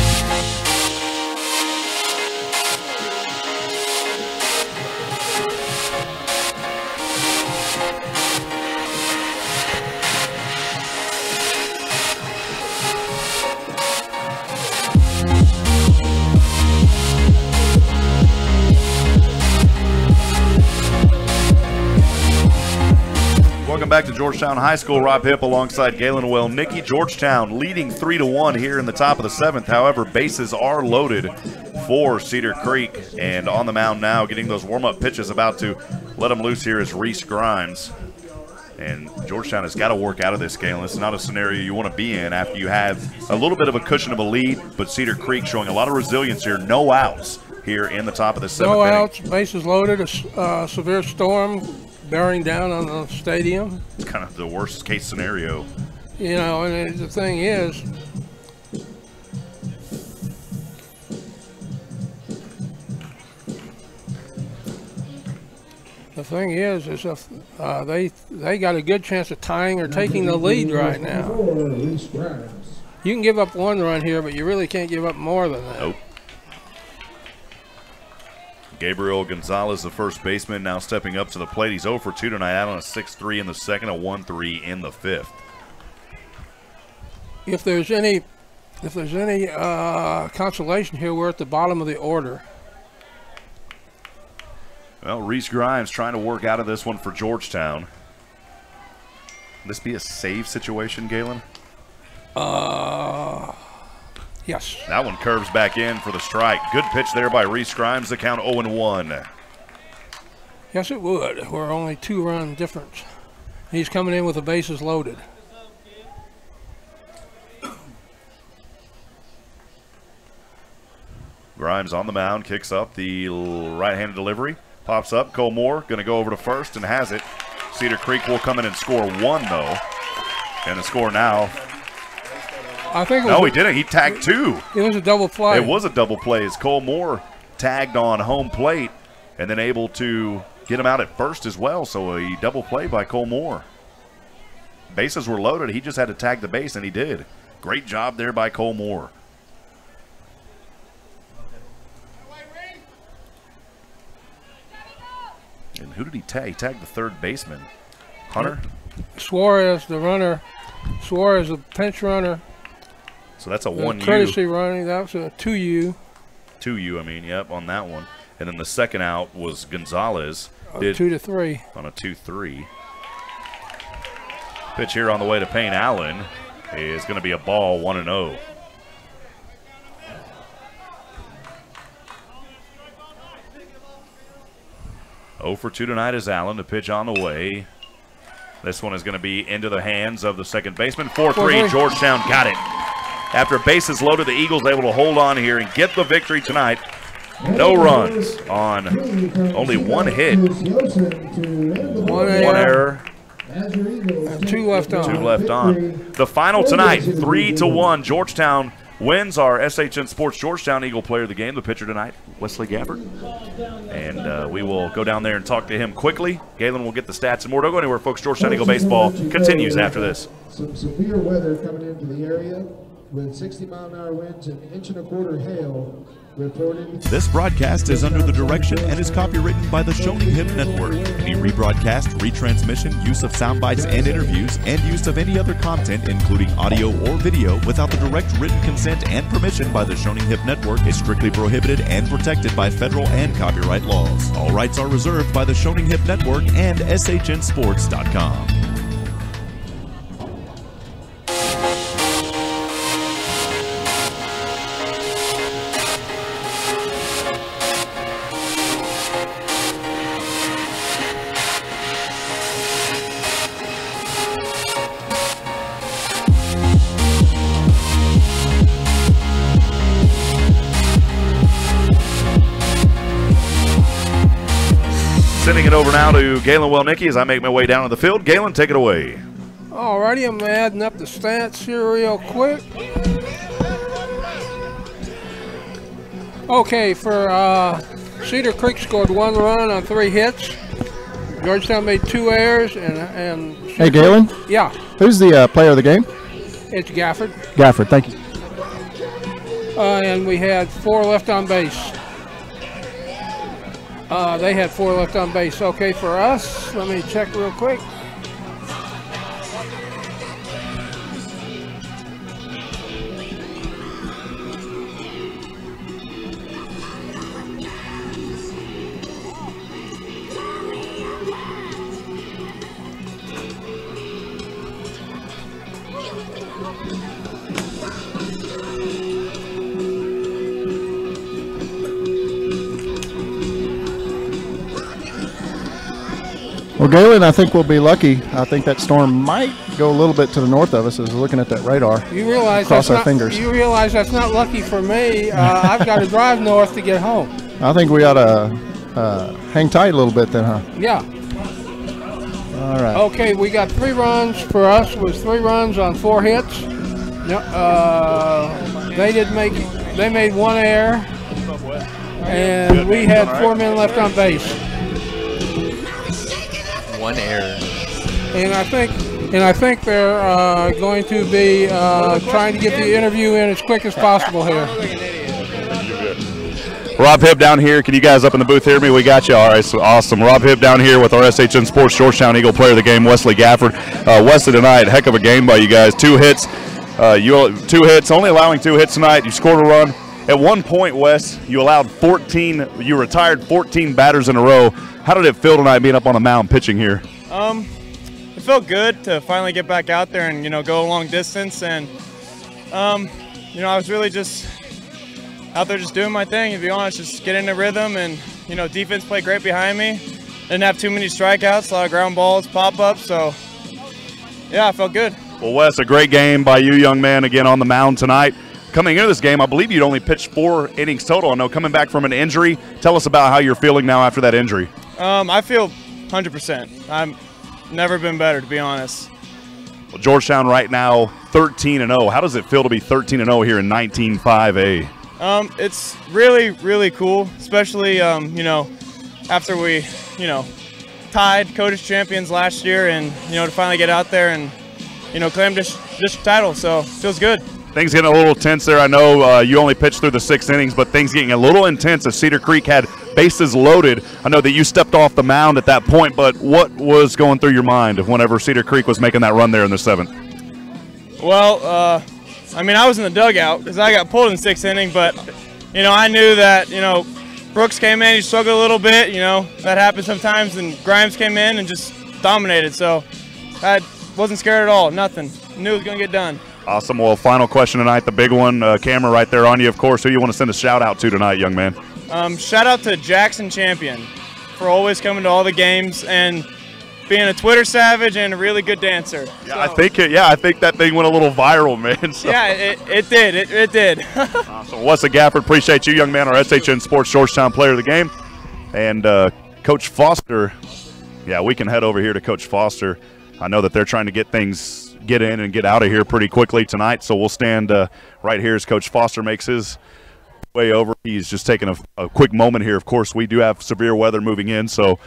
Back to Georgetown High School. Rob Hipp alongside Galen Wellnicki. Georgetown leading 3-1 here in the top of the 7th. However, bases are loaded for Cedar Creek. And on the mound now, getting those warm-up pitches, about to let them loose here is Reese Grimes. And Georgetown has got to work out of this, Galen. It's not a scenario you want to be in after you have a little bit of a cushion of a lead, but Cedar Creek showing a lot of resilience here. No outs here in the top of the 7th No inning. outs, bases loaded, a severe storm bearing down on the stadium. It's kind of the worst case scenario. You know, and the thing is, if they got a good chance of tying or taking the lead right now. You can give up one run here, but you really can't give up more than that. Nope. Gabriel Gonzalez, the first baseman, now stepping up to the plate. He's 0 for 2 tonight, out on a 6-3 in the second, a 1-3 in the 5th. If there's any consolation here, we're at the bottom of the order. Well, Reese Grimes trying to work out of this one for Georgetown. Can this be a save situation, Galen? Yes. That one curves back in for the strike. Good pitch there by Reese Grimes. The count 0-1. Yes, it would. We're only 2-run difference. He's coming in with the bases loaded. Grimes on the mound, kicks up the right-handed delivery. Pops up. Cole Moore going to go over to first and has it. Cedar Creek will come in and score 1, though. And the score now. I think No, he didn't. He tagged 2. It was a double play. It was a double play as Cole Moore tagged on home plate and then able to get him out at first as well. So a double play by Cole Moore. bases were loaded. He just had to tag the base, and he did. Great job there by Cole Moore. And who did he tag? He tagged the third baseman. Hunter? Suarez, the runner. Suarez, the pinch runner. So that's a 1U. Courtesy running. That was a 2U. 2U, I mean, yep, on that one. And then the second out was Gonzalez. 2-3. On a 2-3. Pitch here on the way to Payne Allen is going to be a ball, 1-0. Oh for 2 tonight is Allen. The pitch on the way. This one is going to be into the hands of the second baseman. 4-3. Georgetown got it. After bases loaded, the Eagles able to hold on here and get the victory tonight. No runs on only one hit. One error. And 2 left on. 2 left on. The final tonight, 3-1. Georgetown wins our SHN Sports Georgetown Eagle Player of the Game. The pitcher tonight, Wesley Gabbard. And we will go down there and talk to him quickly. Galen will get the stats and more. Don't go anywhere, folks. Georgetown Eagle Baseball continues after this. Some severe weather coming into the area with 60-mile-an-hour winds and 1.25 inch hail reported. This broadcast is under the direction and is copywritten by the Shoning Hipp Network. Any rebroadcast, retransmission, use of sound bites and interviews, and use of any other content, including audio or video, without the direct written consent and permission by the Shoning Hipp Network is strictly prohibited and protected by federal and copyright laws. All rights are reserved by the Shoning Hipp Network and SHNSports.com. Sending it over now to Galen Wellnicki as I make my way down to the field. Galen, take it away. Alrighty, I'm adding up the stats here real quick. Okay, for Cedar Creek scored 1 run on 3 hits. Georgetown made 2 errors and Hey, Galen? Yeah. Who's the player of the game? It's Gafford. Gafford, thank you. And we had 4 left on base. They had 4 left on base. Okay, for us, let me check real quick. Well, Galen, I think we'll be lucky. I think that storm might go a little bit to the north of us as we're looking at that radar. You realize Cross our fingers. You realize that's not lucky for me. I've got to drive north to get home. I think we ought to hang tight a little bit then, huh? Yeah. All right. Okay, we got 3 runs. For us, it was 3 runs on 4 hits. They made 1 error, and we had 4 men left on base. 1 error. And I think they're going to be trying to get the interview in as quick as possible here. Rob Hipp down here. Can you guys up in the booth hear me? We got you. All right, so awesome. Rob Hipp down here with our SHN Sports Georgetown Eagle Player of the Game, Wesley Gafford. Wesley tonight, heck of a game by you guys. 2 hits. 2 hits, only allowing 2 hits tonight. You scored a run. At one point, Wes, you allowed 14. You retired 14 batters in a row. How did it feel tonight being up on the mound pitching here? It felt good to finally get back out there and, go a long distance. And, I was really just out there just doing my thing, to be honest, just get in a rhythm. And, defense played great behind me. Didn't have too many strikeouts, a lot of ground balls, pop-ups. So, yeah, I felt good. Well, Wes, a great game by you, young man, again on the mound tonight. Coming into this game, I believe you'd only pitched 4 innings total. I know coming back from an injury. Tell us about how you're feeling now after that injury. I feel 100%. I've never been better, to be honest. Well, Georgetown right now 13-0. How does it feel to be 13-0 here in 19-5A? It's really, really cool, especially, after we, tied Codis champions last year and, to finally get out there and, claim district title. So feels good. Things getting a little tense there. I know you only pitched through the 6 innings, but things getting a little intense as Cedar Creek had bases loaded. I know that you stepped off the mound at that point, but what was going through your mind whenever Cedar Creek was making that run there in the 7th? Well, I was in the dugout because I got pulled in the 6th inning, but, I knew that, Brooks came in, he struggled a little bit, that happens sometimes, and Grimes came in and just dominated. So I wasn't scared at all, nothing. Knew it was going to get done. Awesome. Well, final question tonight, the big one, camera right there on you, of course. Who you want to send a shout-out to tonight, young man? Shout out to Jackson Champion for always coming to all the games and being a Twitter savage and a really good dancer. Yeah, so, I think that thing went a little viral, man. So. Yeah, it did. It did. Awesome. Wesley Gafford, appreciate you, young man, our SHN Sports Georgetown Player of the Game. And Coach Foster, yeah, we can head over here to Coach Foster. I know that they're trying to get in and get out of here pretty quickly tonight, so we'll stand right here as Coach Foster makes his way over. He's just taking a quick moment here. Of course, we do have severe weather moving in, so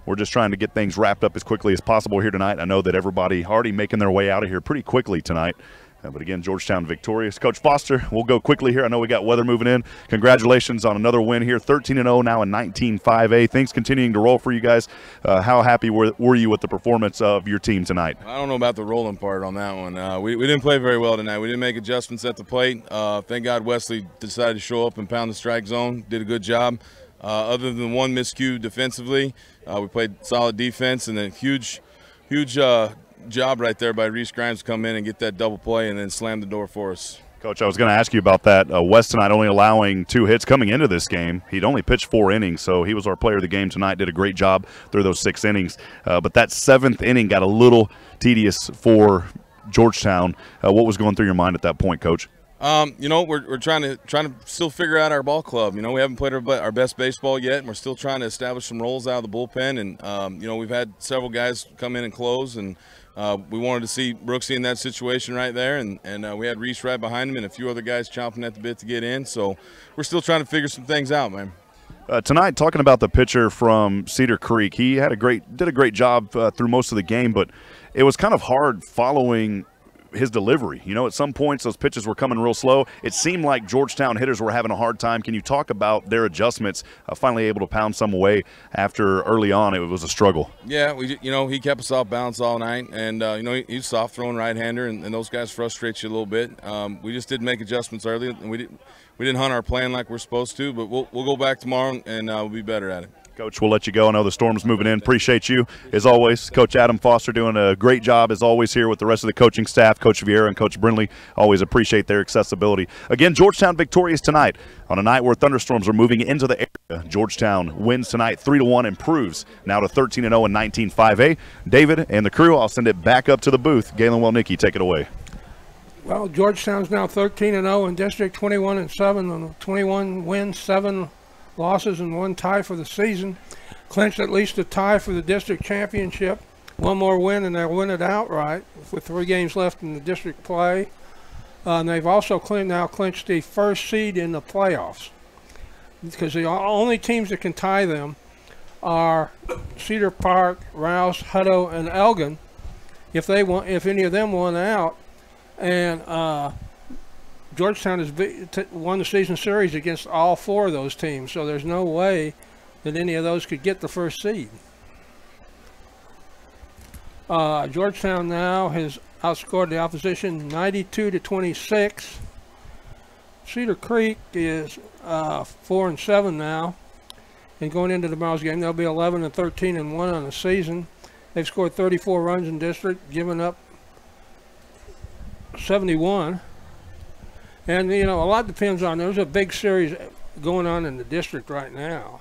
we're just trying to get things wrapped up as quickly as possible here tonight. I know that everybody already making their way out of here pretty quickly tonight. But again, Georgetown victorious. Coach Foster, we'll go quickly here. I know we got weather moving in. Congratulations on another win here, 13-0 now in 19-5A. Things continuing to roll for you guys. How happy were you with the performance of your team tonight? I don't know about the rolling part on that one. We didn't play very well tonight. We didn't make adjustments at the plate. Thank God Wesley decided to show up and pound the strike zone. Did a good job. Other than one miscue defensively, we played solid defense, and a huge job right there by Reese Grimes to come in and get that double play and then slam the door for us. Coach, I was going to ask you about that. West tonight only allowing 2 hits coming into this game. He'd only pitched 4 innings, so he was our player of the game tonight, did a great job through those 6 innings. But that 7th inning got a little tedious for Georgetown. What was going through your mind at that point, Coach? We're trying to still figure out our ball club. We haven't played our best baseball yet, and we're still trying to establish some roles out of the bullpen. And we've had several guys come in and close, and we wanted to see Brooksy in that situation right there, and we had Reese right behind him and a few other guys chomping at the bit to get in. So we're still trying to figure some things out, man. Tonight, talking about the pitcher from Cedar Creek, he did a great job through most of the game, but it was kind of hard following his delivery. At some points those pitches were coming real slow. It seemed like Georgetown hitters were having a hard time. Can you talk about their adjustments, finally able to pound some away after early on it was a struggle? Yeah, he kept us off balance all night, and he's soft throwing right-hander, and those guys frustrate you a little bit. We just didn't make adjustments early, and we didn't hunt our plan like we're supposed to, but we'll go back tomorrow and we'll be better at it. Coach, we'll let you go. I know the storm's moving in. Appreciate you, as always. Coach Adam Foster doing a great job, as always, here with the rest of the coaching staff. Coach Vieira and Coach Brindley, always appreciate their accessibility. Again, Georgetown victorious tonight on a night where thunderstorms are moving into the area. Georgetown wins tonight 3-1, improves now to 13-0 in 19-5A. David and the crew, I'll send it back up to the booth. Galen, Wellnicki, take it away. Well, Georgetown's now 13-0 in district, 21-7 on 21 wins, 7 losses and 1 tie for the season. Clinched at least a tie for the district championship. 1 more win and they'll win it outright with 3 games left in the district play. And they've also now clinched the 1st seed in the playoffs, because the only teams that can tie them are Cedar Park, Rouse, Hutto, and Elgin. If any of them won out, and Georgetown has won the season series against all 4 of those teams, so there's no way that any of those could get the 1st seed. Georgetown now has outscored the opposition 92-26. Cedar Creek is 4-7 now, and going into tomorrow's game, they'll be 11-13-1 on the season. They've scored 34 runs in district, given up 71. And, a lot depends on, there's a big series going on in the district right now.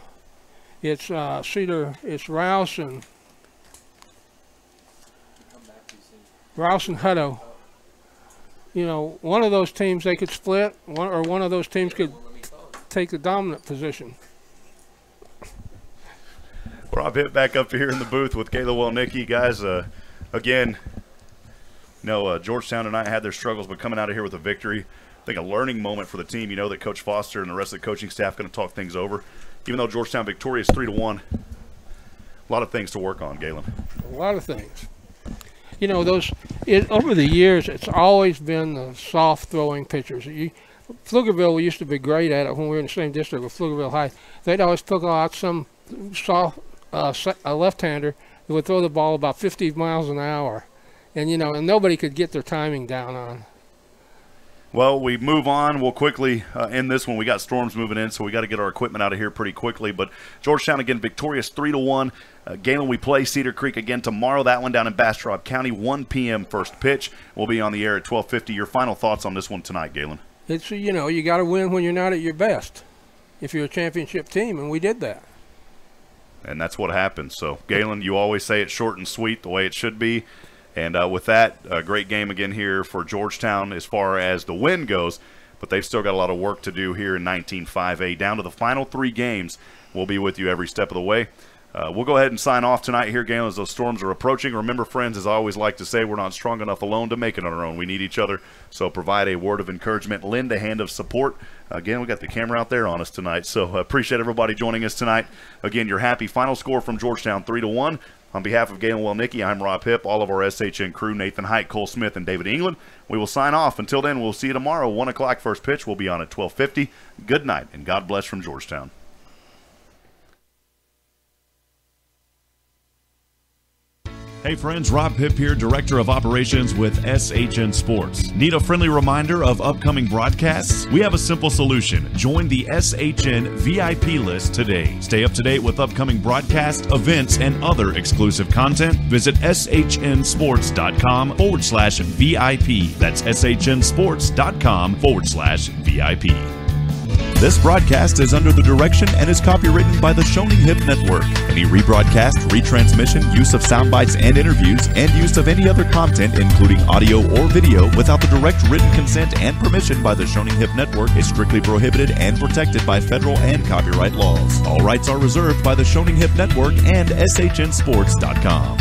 It's it's Rouse and Hutto. One of those teams they could split, or one of those teams could take the dominant position. Well, I've hit back up here in the booth with Galen Wellnicki. Guys, again, Georgetown tonight had their struggles, but coming out of here with a victory. I think a learning moment for the team. That Coach Foster and the rest of the coaching staff going to talk things over. Even though Georgetown victorious 3-1, a lot of things to work on, Galen. A lot of things. you know, over the years, it's always been the soft throwing pitchers. Pflugerville used to be great at it when we were in the same district with Pflugerville High. They'd always pick out some soft a left-hander that would throw the ball about 50 miles an hour, and you know, and nobody could get their timing down on. Well, we move on. We'll quickly end this one. We got storms moving in, so we got to get our equipment out of here pretty quickly. But Georgetown again victorious 3-1. Galen, we play Cedar Creek again tomorrow. That one down in Bastrop County, 1 p.m. first pitch. We'll be on the air at 12:50. Your final thoughts on this one tonight, Galen? It's, you know, you got to win when you're not at your best if you're a championship team, and we did that. And that's what happens. So, Galen, you always say it's short and sweet the way it should be. And with that, a great game again here for Georgetown as far as the win goes. But they've still got a lot of work to do here in 19-5A. Down to the final 3 games. We'll be with you every step of the way. We'll go ahead and sign off tonight here, Galen, as those storms are approaching. Remember, friends, as I always like to say, we're not strong enough alone to make it on our own. We need each other. So provide a word of encouragement. Lend a hand of support. Again, we got the camera out there on us tonight. So appreciate everybody joining us tonight. Again, your happy final score from Georgetown, 3-1. On behalf of Galen, Wellnicki, I'm Rob Hipp, all of our SHN crew, Nathan Height, Cole Smith, and David England. We will sign off. Until then, we'll see you tomorrow, 1 o'clock first pitch. We'll be on at 12:50. Good night, and God bless from Georgetown. Hey friends, Rob Hipp here, Director of Operations with SHN Sports. Need a friendly reminder of upcoming broadcasts? We have a simple solution. Join the SHN VIP list today. Stay up to date with upcoming broadcasts, events, and other exclusive content. Visit shnsports.com/VIP. That's shnsports.com/VIP. This broadcast is under the direction and is copywritten by the Shoning Hipp Network. Any rebroadcast, retransmission, use of sound bites and interviews, and use of any other content, including audio or video, without the direct written consent and permission by the Shoning Hipp Network is strictly prohibited and protected by federal and copyright laws. All rights are reserved by the Shoning Hipp Network and shnsports.com.